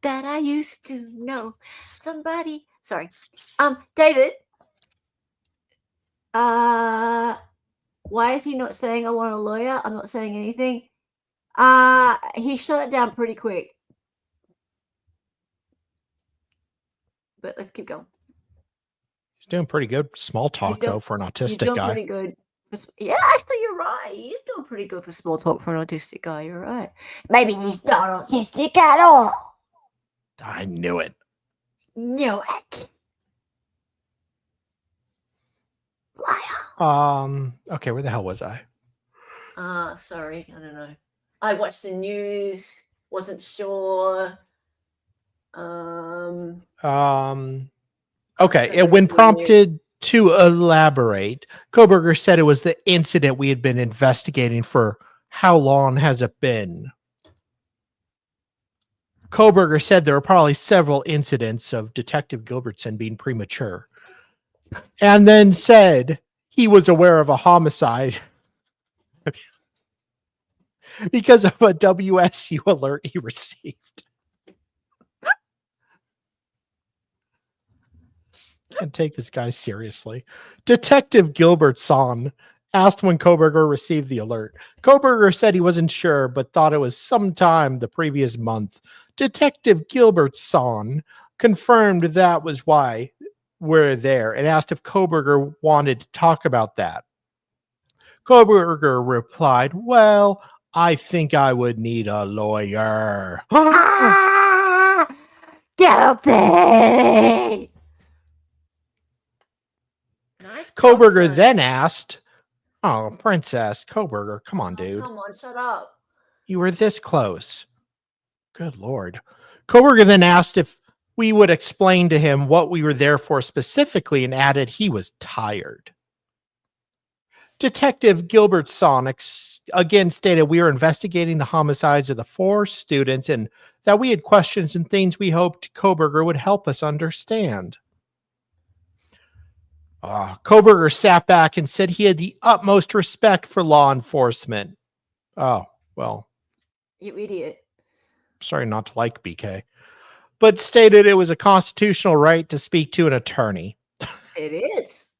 that I used to know. Somebody. Sorry. David. Why is he not saying I want a lawyer? I'm not saying anything. He shut it down pretty quick. But let's keep going. He's doing pretty good small talk, though, for an autistic doing guy. Pretty good. Yeah, actually, you're right. He's doing pretty good for small talk for an autistic guy. You're right. Maybe he's not autistic at all. I knew it. Knew it. Liar. Okay, where the hell was I? Sorry, I don't know. I watched the news. Wasn't sure. Okay, and when prompted to elaborate, Kohberger said it was the incident we had been investigating for how long has it been? Kohberger said there were probably several incidents of Detective Gilbertson being premature, and then said he was aware of a homicide because of a WSU alert he received. Can't take this guy seriously. Detective Gilbertson asked when Kohberger received the alert. Kohberger said he wasn't sure, but thought it was sometime the previous month. Detective Gilbertson confirmed that was why we're there and asked if Kohberger wanted to talk about that. Kohberger replied, well, I think I would need a lawyer. Guilty. Nice Kohberger then asked, oh, Princess, Kohberger, come on, dude. Come on, shut up. You were this close. Good Lord. Kohberger then asked if we would explain to him what we were there for specifically and added he was tired. Detective Gilbertson again stated we were investigating the homicides of the 4 students and that we had questions and things we hoped Kohberger would help us understand. Kohberger sat back and said he had the utmost respect for law enforcement. Oh, well. You idiot. Sorry not to like BK. But stated it was a constitutional right to speak to an attorney. It is.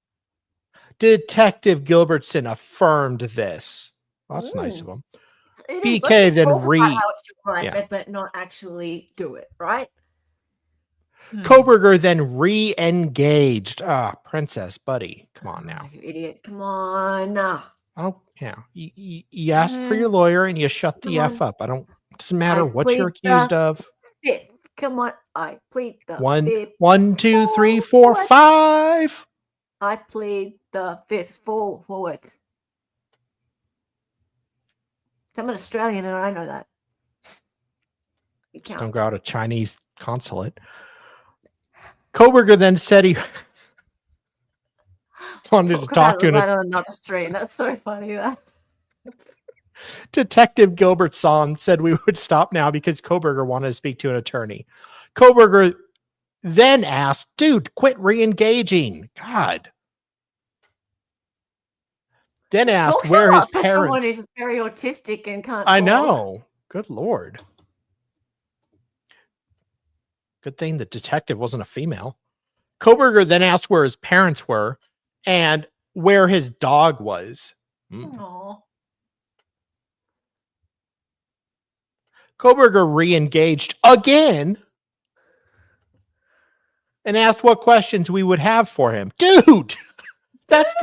Detective Gilbertson affirmed this. Well, that's nice of him. BK then but not actually do it, right? Kohberger then re-engaged. Princess, buddy, come on now. You idiot, come on. Oh, yeah. You asked for your lawyer and you shut the F up. Doesn't matter what you're accused of. Fifth. Come on, I plead the fifth. 1, 2, 3, 4, 5. I plead the fifth. Forward. I'm an Australian and I know that. Just don't go out a Chinese consulate. Kohberger then said he wanted to talk to another stream. That's so funny. That Detective Gilbertson said we would stop now because Kohberger wanted to speak to an attorney. Kohberger then asked, dude, quit re-engaging. God. Then asked Talks where a his lot for someone parents. who's very autistic and can't I talk. know. Good Lord. Good thing the detective wasn't a female. Kohberger then asked where his parents were and where his dog was. Aw. Kohberger re-engaged again and asked what questions we would have for him. Dude, that's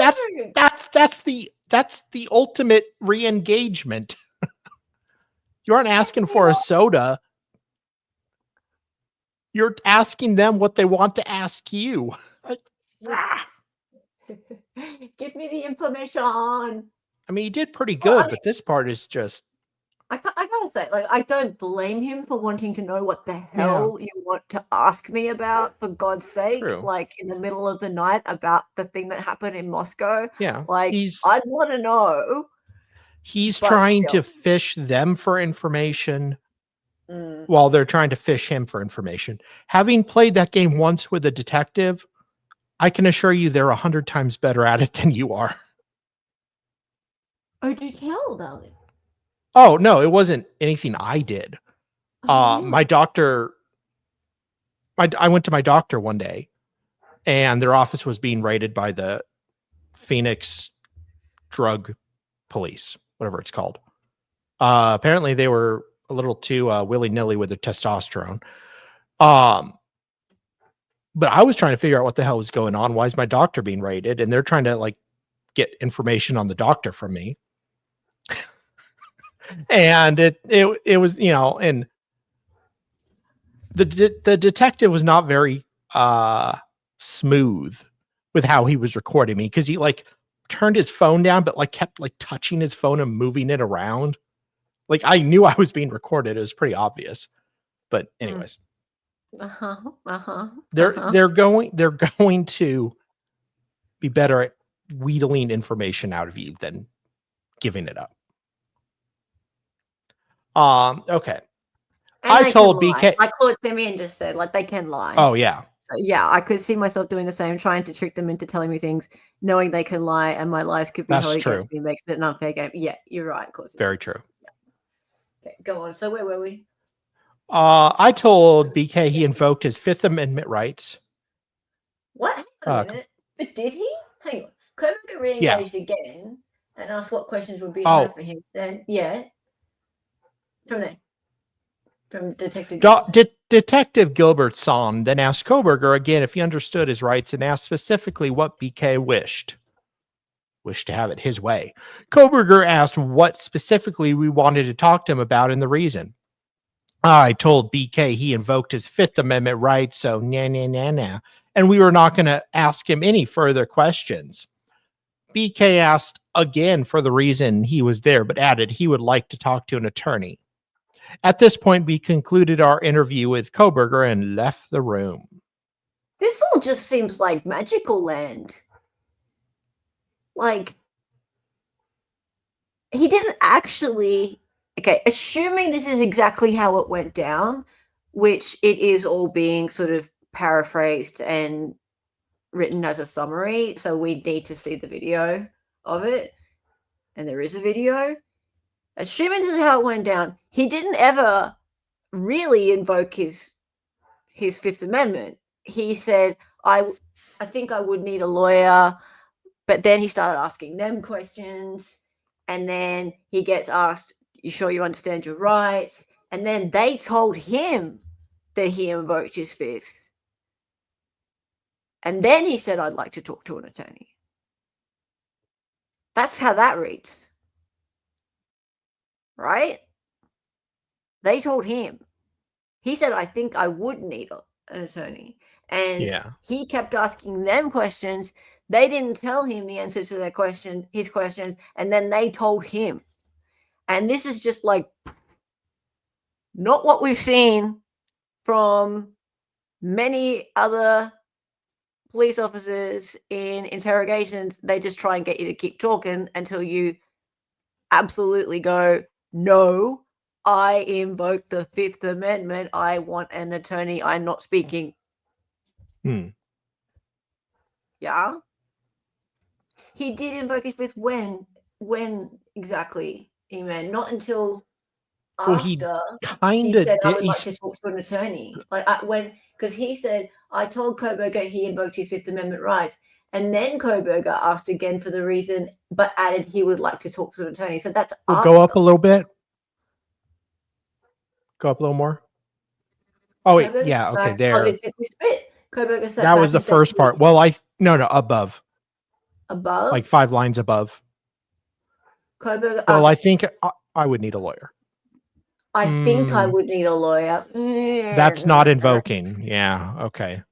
the ultimate re-engagement. You aren't asking for a soda. You're asking them what they want to ask you. Give me the information. I mean, he did pretty Well, good, I mean- but this part is just. I gotta say, like, I don't blame him for wanting to know what the hell you want to ask me about, for God's sake. True. Like, in the middle of the night about the thing that happened in Moscow. Yeah. Like, I'd want to know. He's but trying still. to fish them for information Mm. while they're trying to fish him for information. Having played that game once with a detective, I can assure you they're 100 times better at it than you are. Oh, do tell, darling. Oh, no, it wasn't anything I did. Oh, really? My doctor, I went to my doctor one day and their office was being raided by the Phoenix drug police, whatever it's called. Apparently they were a little too willy-nilly with their testosterone. But I was trying to figure out what the hell was going on. Why is my doctor being raided? And they're trying to like get information on the doctor from me. And it was, you know, and the detective was not very smooth with how he was recording me, because he like turned his phone down but like kept like touching his phone and moving it around. Like I knew I was being recorded. It was pretty obvious. But anyways, they're going to be better at wheedling information out of you than giving it up. Okay. And I they told can BK. lie. Like Claude Simeon just said, like they can lie. Oh yeah. So yeah, I could see myself doing the same, trying to trick them into telling me things, knowing they can lie, and my lies could be That's held true. against me, makes it an unfair game. Yeah, you're right, Claude Simeon. Very true. Yeah. Okay, go on. So where were we? I told BK he invoked his Fifth Amendment rights. What? Hang on a minute. But did he? Hang on. Kohberger re-engaged again and asked what questions would be hard for him. Then, yeah. From there. From Detective Detective Gilbertson then asked Kohberger again if he understood his rights and asked specifically what BK wished to have it his way. Kohberger asked what specifically we wanted to talk to him about and the reason. I told BK he invoked his Fifth Amendment rights, so nah. And we were not going to ask him any further questions. BK asked again for the reason he was there, but added he would like to talk to an attorney. At this point, we concluded our interview with Kohberger and left the room. This all just seems like magical land. Like, he didn't actually... Okay, assuming this is exactly how it went down, which it is all being sort of paraphrased and written as a summary, so we need to see the video of it, and there is a video. Assuming this is how it went down, he didn't ever really invoke his Fifth Amendment. He said, I think I would need a lawyer, but then he started asking them questions, and then he gets asked, you sure you understand your rights? And then they told him that he invoked his Fifth. And then he said, I'd like to talk to an attorney. That's how that reads. Right? They told him. He said, I think I would need an attorney. And he kept asking them questions. They didn't tell him the answer to his questions, and then they told him. And this is just like not what we've seen from many other police officers in interrogations. They just try and get you to keep talking until you absolutely go, no, I invoke the Fifth Amendment. I want an attorney. I'm not speaking. Hmm. Yeah. He did invoke his fifth when exactly, E-Man? Not until Well, he after kind he of said, I did. would like to talk to an attorney. Because he said, I told Kohberger he invoked his Fifth Amendment rights. And then Kohberger asked again for the reason, but added he would like to talk to an attorney. So that's We'll after. go up a little bit. Go up a little more. Oh, wait. Kohberger Yeah. sat Okay. back. There. This bit. Kohberger sat That back was the and said, first part. Well, no, above. above? Like 5 lines above. Kohberger. Well, okay. I think I would need a lawyer. I think I would need a lawyer. That's not invoking. Yeah. Okay.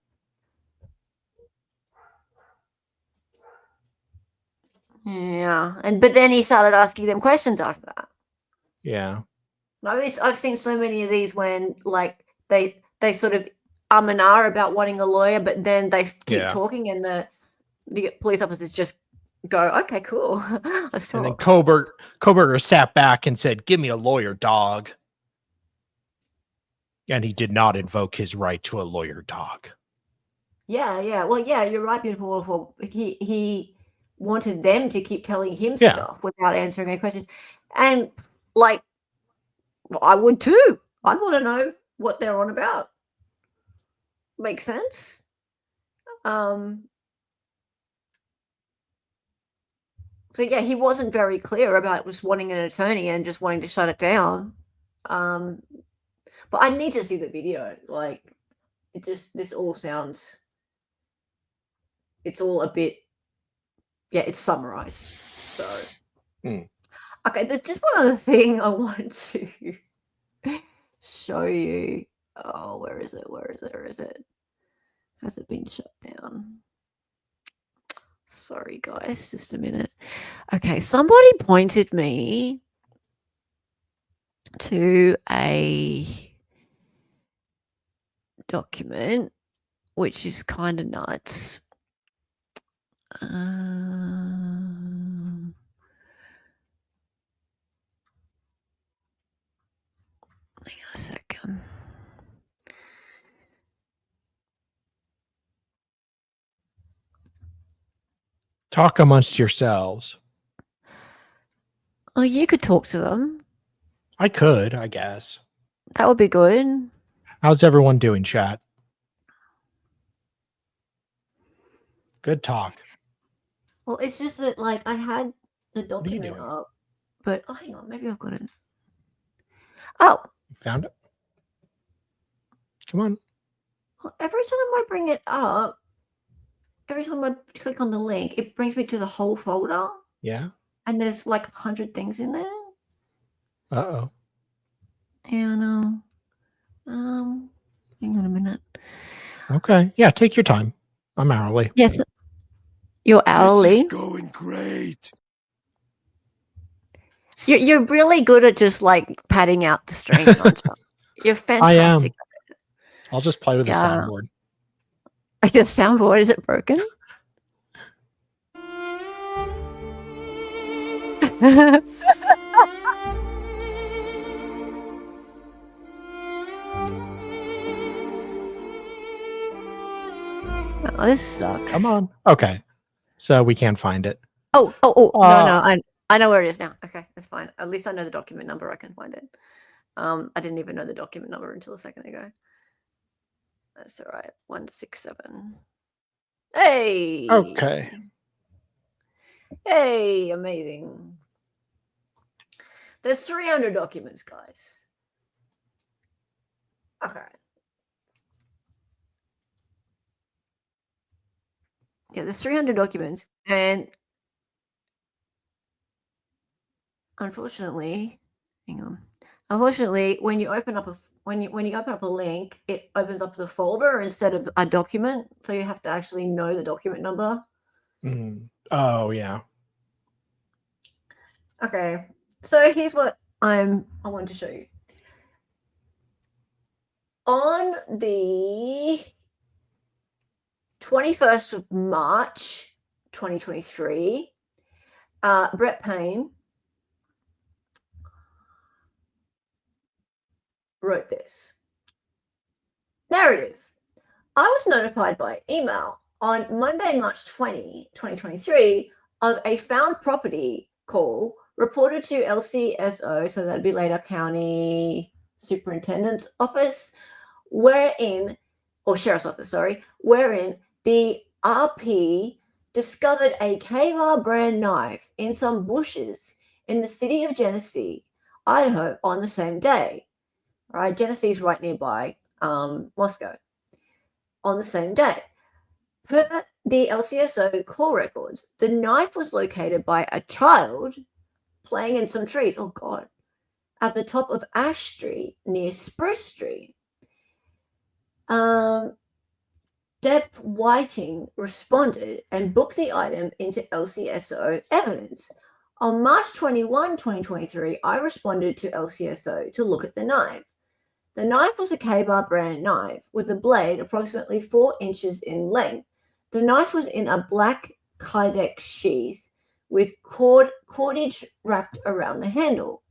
Yeah. But then he started asking them questions after that. Yeah. I've seen so many of these when like they sort of and ah about wanting a lawyer, but then they keep talking and the police officers just go, okay, cool. Let's talk. And then Kohberger sat back and said, give me a lawyer, dog. And he did not invoke his right to a lawyer, dog. Yeah. Well, yeah, you're right, beautiful. He wanted them to keep telling him stuff without answering any questions. And like, well, I would too. I'd want to know what they're on about. Makes sense. So yeah, he wasn't very clear about just wanting an attorney and just wanting to shut it down. But I need to see the video. Like, this all sounds. It's all a bit. Yeah, it's summarized. So. Okay, there's just one other thing I wanted to show you. Oh, where is it? Has it been shut down? Sorry, guys, just a minute. Okay, somebody pointed me to a document, which is kind of nuts. Hang on a second. Talk amongst yourselves. Oh, you could talk to them. I could, I guess. That would be good. How's everyone doing, chat? Good talk. Well, it's just that, like, I had the What are you document doing? up, but hang on, maybe I've got it. Oh, You found it? Come on. well, every time I bring it up, every time I click on the link, it brings me to the whole folder. Yeah. And there's like 100 things in there. Uh-oh. Yeah, no. Hang on a minute. Okay. Yeah, take your time. I'm hourly. Yes. You're hourly. This is going great. You're really good at just like padding out the stream. Aren't you? You're fantastic. I am. I'll just play with the soundboard. The soundboard, is it broken? Oh, this sucks. Come on. Okay. So we can't find it. Oh, no. I know where it is now. Okay, that's fine. At least I know the document number. I can find it. I didn't even know the document number until a second ago. That's all right. 167. Hey. Okay. Hey, amazing. There's 300 documents, guys. Okay. Yeah, there's 300 documents, and unfortunately, hang on. Unfortunately, when you open up when you open up a link, it opens up the folder instead of a document. So you have to actually know the document number. Oh yeah. Okay. So here's what I want to show you. On the 21st of March, 2023, Brett Payne wrote this. Narrative. I was notified by email on Monday, March 20, 2023, of a found property call reported to LCSO, so that'd be Later County Superintendent's Office, wherein, or Sheriff's Office, sorry, wherein the RP discovered a K-Bar brand knife in some bushes in the city of Genesee, Idaho, on the same day. Right, Genesee's right nearby Moscow. On the same day. Per the LCSO call records, the knife was located by a child playing in some trees, oh God, at the top of Ash Street near Spruce Street. Deb Whiting responded and booked the item into LCSO evidence. On March 21, 2023, I responded to LCSO to look at the knife. The knife was a K-Bar brand knife with a blade approximately 4 inches in length. The knife was in a black Kydex sheath with cordage wrapped around the handle.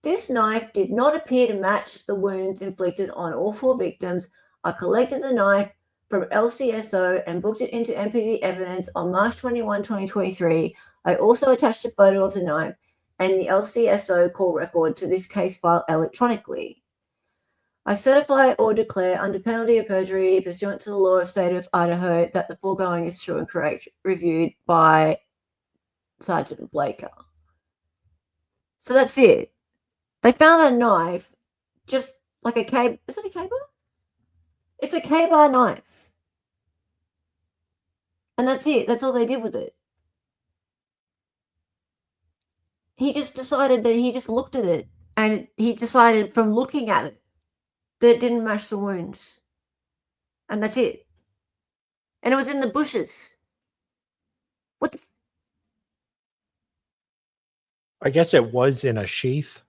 This knife did not appear to match the wounds inflicted on all 4 victims. I collected the knife from LCSO and booked it into MPD evidence on March 21, 2023. I also attached a photo of the knife and the LCSO call record to this case file electronically. I certify or declare under penalty of perjury pursuant to the law of state of Idaho that the foregoing is true and correct, reviewed by Sergeant Blaker. So that's it. They found a knife, just like a K. Is it a K-Bar? It's a K-Bar knife. And that's it. That's all they did with it. He just decided that he just looked at it, and he decided from looking at it that it didn't match the wounds. And that's it. And it was in the bushes. What the... I guess it was in a sheath.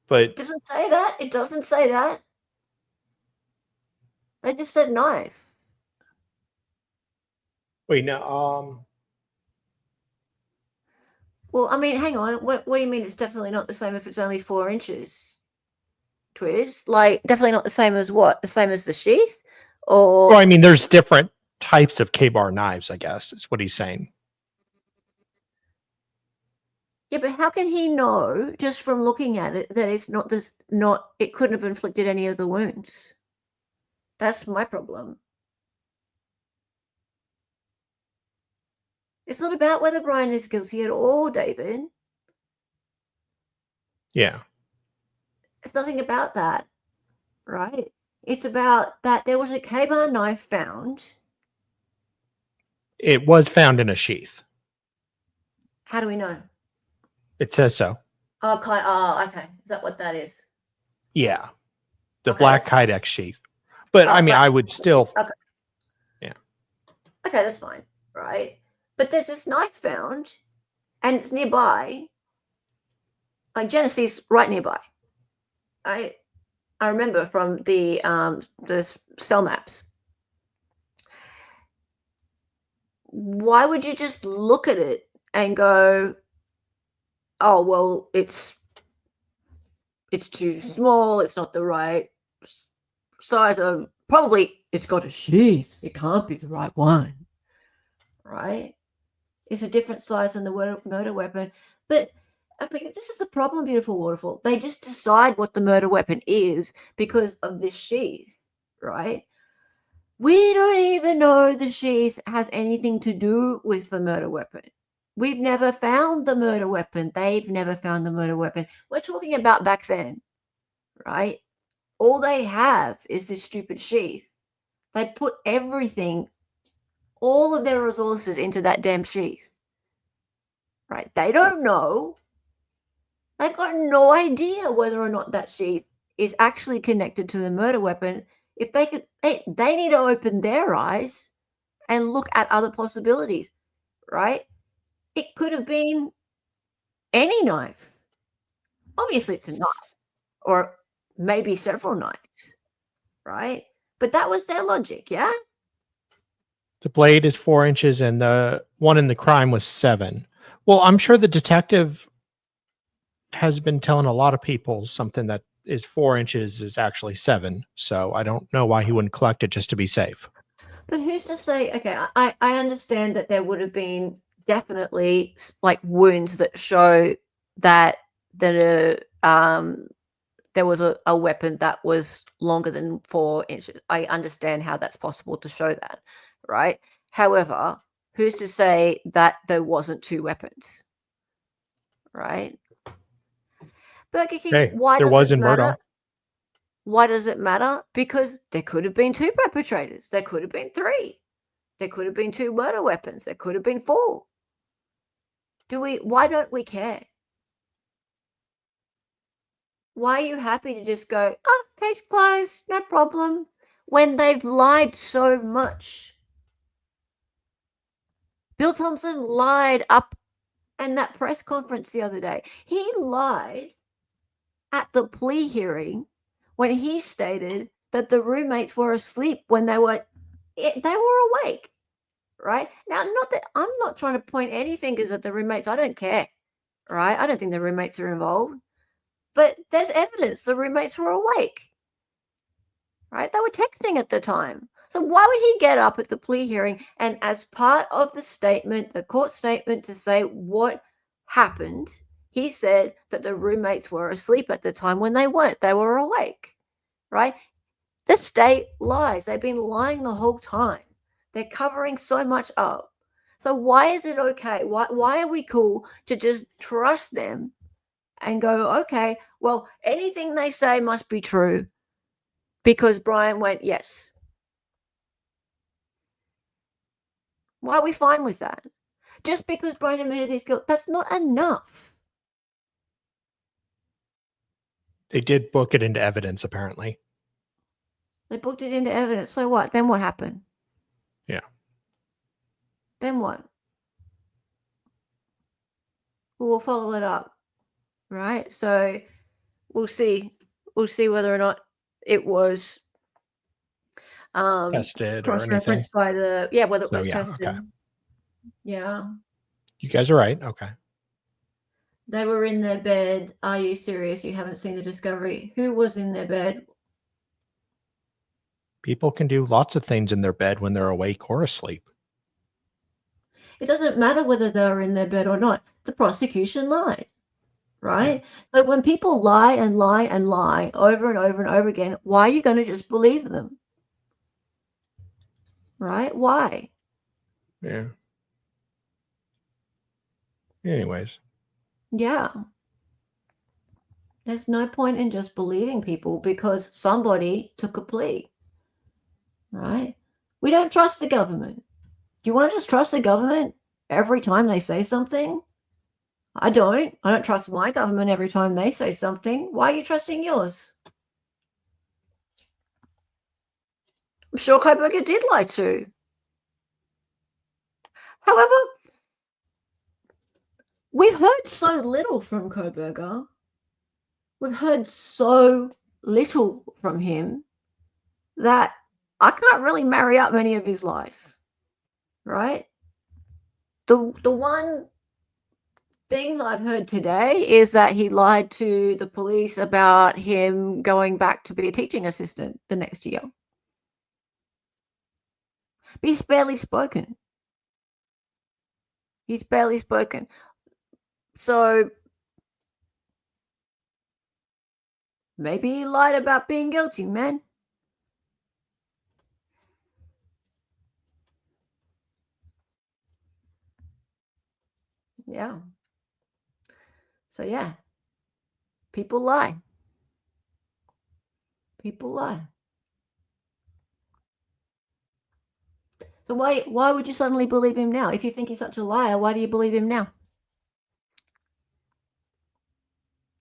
But It doesn't say that. It doesn't say that. They just said knife. wait, now, Well, I mean, hang on. What do you mean it's definitely not the same if it's only 4 inches? Twiz? Like, definitely not the same as what? The same as the sheath? Or... well, I mean, there's different types of K-Bar knives, I guess, is what he's saying. Yeah, but how can he know just from looking at it that it's not this? Not it couldn't have inflicted any of the wounds. That's my problem. It's not about whether Bryan is guilty at all, David. Yeah. It's nothing about that, right? It's about that there was a K-Bar knife found. It was found in a sheath. How do we know? It says so. Oh, okay. Is that what that is? Yeah. The Okay, black that's- Kydex sheath. But Oh, I mean, black- I would still. Okay. Yeah. Okay, that's fine, right? But there's this knife found, and it's nearby. Like Genesee's right nearby. I remember from the cell maps. Why would you just look at it and go, oh well, it's too small, it's not the right size of, probably it's got a sheath, it can't be the right one, right? It's a different size than the murder weapon. But this is the problem, beautiful waterfall. They just decide what the murder weapon is because of this sheath, right? We don't even know the sheath has anything to do with the murder weapon. We've never found the murder weapon. They've never found the murder weapon. We're talking about back then, right? All they have is this stupid sheath. They put everything, all of their resources into that damn sheath, right? They don't know. They've got no idea whether or not that sheath is actually connected to the murder weapon. If they could, they need to open their eyes and look at other possibilities, right? It could have been any knife. Obviously, it's a knife, or maybe several knives, right? But that was their logic, yeah? The blade is 4 inches and the one in the crime was 7. Well, I'm sure the detective has been telling a lot of people something that is 4 inches is actually 7. So I don't know why he wouldn't collect it just to be safe. But who's to say? Okay, I understand that there would have been definitely like wounds that show that there was a weapon that was longer than 4 inches. I understand how that's possible to show that, right? However, who's to say that there wasn't 2 weapons, right? Burger King, Hey, why there does was it in matter? Murdoch. Why does it matter? Because there could have been 2 perpetrators. There could have been 3. There could have been 2 murder weapons. There could have been 4. Why don't we care? Why are you happy to just go, oh, case closed, no problem, when they've lied so much? Bill Thompson lied up in that press conference the other day. He lied at the plea hearing when he stated that the roommates were asleep when they were awake, right? Now, not that I'm not trying to point any fingers at the roommates. I don't care, right? I don't think the roommates are involved. But there's evidence the roommates were awake, right? They were texting at the time. So why would he get up at the plea hearing and as part of the statement, the court statement, to say what happened, he said that the roommates were asleep at the time when they weren't. They were awake, right? The state lies. They've been lying the whole time. They're covering so much up. So why is it okay? Why are we cool to just trust them and go, okay, well, anything they say must be true because Bryan went, yes. Why are we fine with that? Just because Bryan admitted his guilt, that's not enough. They did book it into evidence, apparently. They booked it into evidence. So what? Then what happened? Yeah. Then what? We'll follow it up, right? So we'll see. We'll see whether or not it was Tested or anything. cross-referenced by whether it was tested. Okay. Yeah. You guys are right. Okay. They were in their bed. Are you serious? You haven't seen the discovery. Who was in their bed? People can do lots of things in their bed when they're awake or asleep. It doesn't matter whether they're in their bed or not. The prosecution lied, right? Yeah. So when people lie and lie and lie over and over and over again, why are you going to just believe them? Right? Why? Yeah. Anyways. Yeah. There's no point in just believing people because somebody took a plea, right? We don't trust the government. Do you want to just trust the government every time they say something? I don't. I don't trust my government every time they say something. Why are you trusting yours? I'm sure Kohberger did lie too. However, we've heard so little from Kohberger. We've heard so little from him that I can't really marry up many of his lies, right? The one thing I've heard today is that he lied to the police about him going back to be a teaching assistant the next year. But he's barely spoken. He's barely spoken. So maybe he lied about being guilty, man. Yeah. So yeah, people lie. People lie. So why would you suddenly believe him now? If you think he's such a liar, why do you believe him now?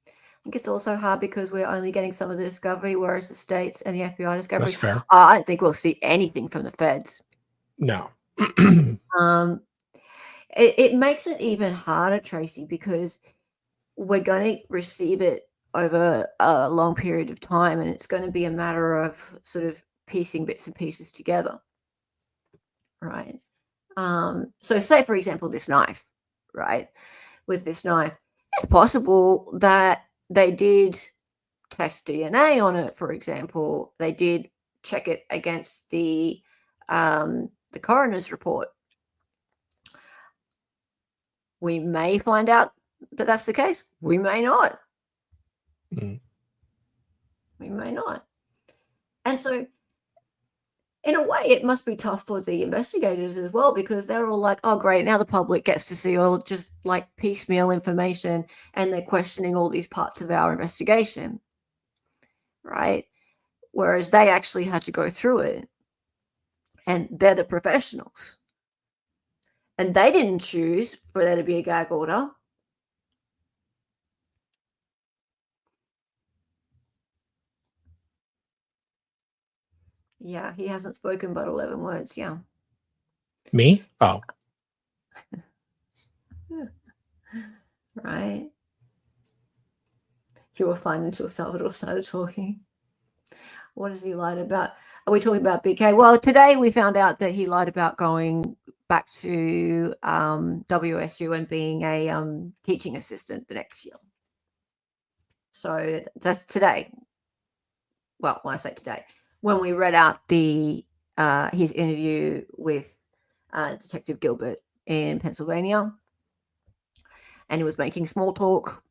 I think it's also hard because we're only getting some of the discovery, whereas the states and the FBI discovery. That's fair. I don't think we'll see anything from the feds. No. It makes it even harder, Tracy, because we're going to receive it over a long period of time, and it's going to be a matter of sort of piecing bits and pieces together, right? So say, for example, this knife, right? With this knife, it's possible that they did test DNA on it, for example. They did check it against the coroner's report. We may find out that that's the case. We may not. Mm. We may not. And so, in a way, it must be tough for the investigators as well, because they're all like, oh, great, now the public gets to see all just like piecemeal information, and they're questioning all these parts of our investigation, right? Whereas they actually had to go through it, and they're the professionals. And they didn't choose for there to be a gag order. Yeah, he hasn't spoken but 11 words. Yeah. Me? Oh. Right. You were fine until Salvador started talking. What has he lied about? Are we talking about BK? Well, today we found out that he lied about going back to WSU and being a teaching assistant the next year. So that's today. Well, when I say today, when we read out the his interview with Detective Gilbert in Pennsylvania, and he was making small talk.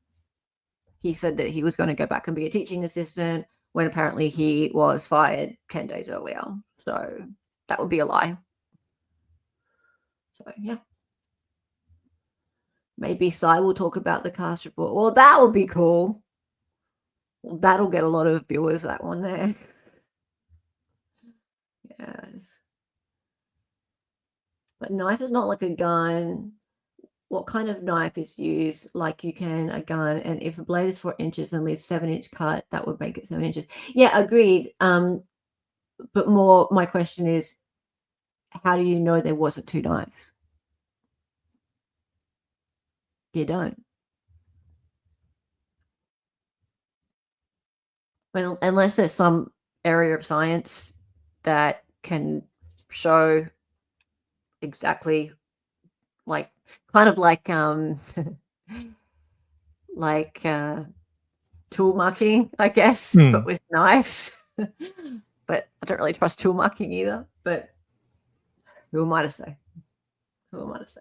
He said that he was going to go back and be a teaching assistant when apparently he was fired 10 days earlier. So that would be a lie. So, yeah. Maybe Sai will talk about the cast report. Well, that would be cool. Well, that'll get a lot of viewers, that one there. Yes. But knife is not like a gun. What kind of knife is used like you can a gun? And if a blade is 4 inches and leaves 7-inch cut, that would make it 7 inches. Yeah, agreed. But more, my question is, how do you know there wasn't 2 knives? You don't. Well, unless there's some area of science that can show exactly, like, kind of like like tool marking, I guess, but with knives. But I don't really trust tool marking either. But who am I to say? Who am I to say?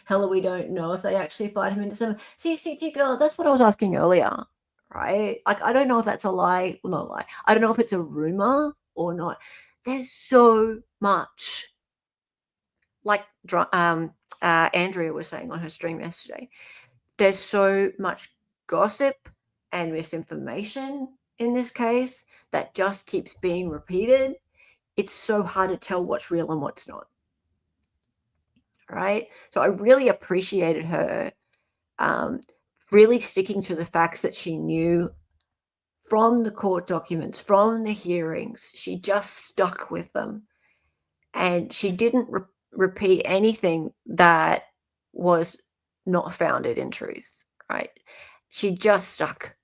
Hella, we don't know if they actually fired him in December. See, CT girl, that's what I was asking earlier, right? Like, I don't know if that's a lie. Well, not a lie. I don't know if it's a rumor or not. There's so much, like Andrea was saying on her stream yesterday, there's so much gossip and misinformation in this case that just keeps being repeated. It's so hard to tell what's real and what's not. Right? So I really appreciated her really sticking to the facts that she knew from the court documents, from the hearings. She just stuck with them. And she didn't repeat anything that was not founded in truth, right? She just stuck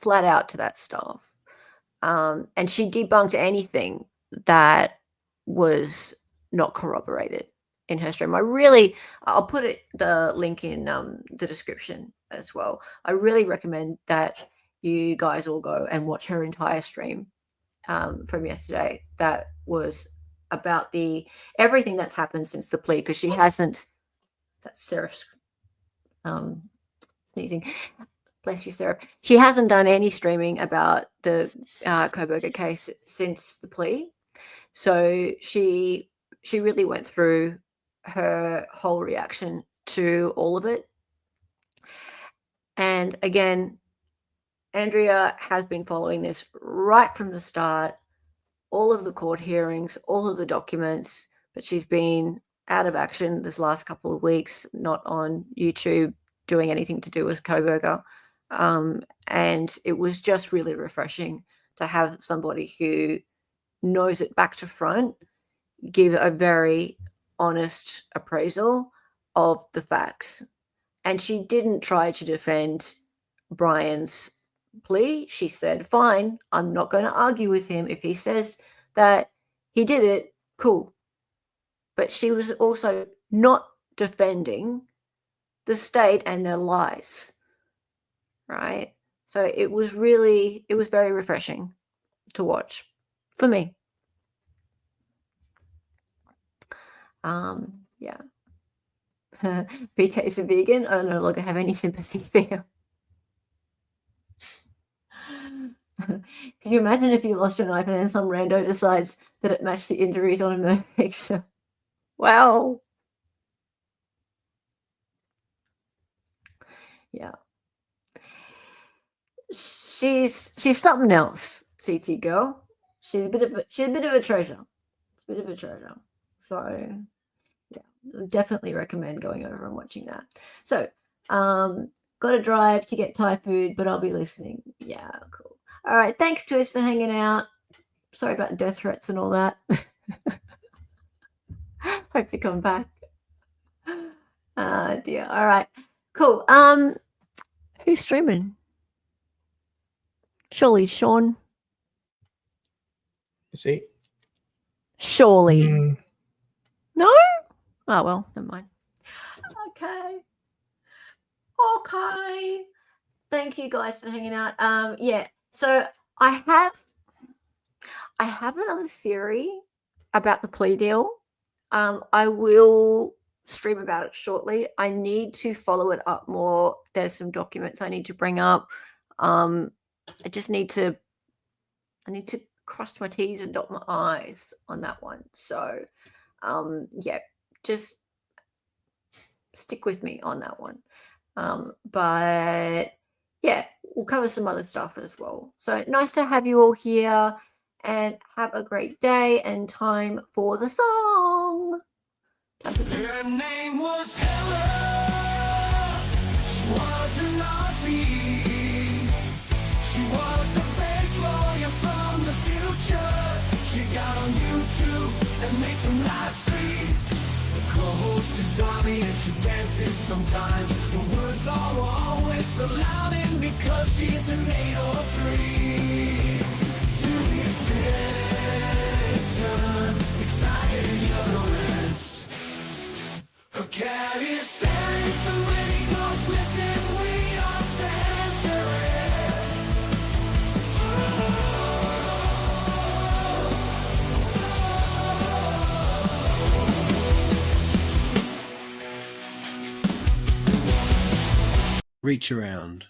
flat out to that stuff. And she debunked anything that was not corroborated in her stream. I'll put the link in the description as well. I really recommend that you guys all go and watch her entire stream from yesterday. That was about everything that's happened since the plea, because she hasn't. That's Seraph's sneezing. Bless you, Seraph. She hasn't done any streaming about the Kohberger case since the plea. So she really went through her whole reaction to all of it. And again, Andrea has been following this right from the start, all of the court hearings, all of the documents, but she's been out of action this last couple of weeks, not on YouTube doing anything to do with Kohberger. And it was just really refreshing to have somebody who knows it back to front give a very honest appraisal of the facts. And she didn't try to defend Bryan's plea. She said, fine, I'm not going to argue with him. If he says that he did it, cool. But she was also not defending the state and their lies. right? So it was very refreshing to watch for me. Yeah. BK's a vegan. I no longer have any sympathy for him. Can you imagine if you lost your knife and then some rando decides that it matched the injuries on a murder victim? Wow. Yeah. She's something else, CT girl. She's a bit of a treasure. She's a bit of a treasure. So yeah, definitely recommend going over and watching that. So got to drive to get Thai food, but I'll be listening. Yeah, cool. All right, thanks Twist for hanging out. Sorry about death threats and all that. Hope you come back. Dear. All right, cool. Who's streaming? Surely Sean. See? Surely. No? Oh, well, never mind. Okay. Thank you guys for hanging out. Yeah. So I have another theory about the plea deal. I will stream about it shortly. I need to follow it up more. There's some documents I need to bring up. I need to cross my T's and dot my I's on that one. So yeah, just stick with me on that one. But yeah, we'll cover some other stuff as well. So nice to have you all here, and have a great day, and time for the song. Her name was Ella. She was an Aussie. She was a fake lawyer from the future. She got on YouTube and made some live streams. The co-host is Donnie and she dances sometimes. The words are always so loud in because she's an 803. To the attention, excited ignorance. Her cat is staring through when he goes missing. We are censoring. Reach around.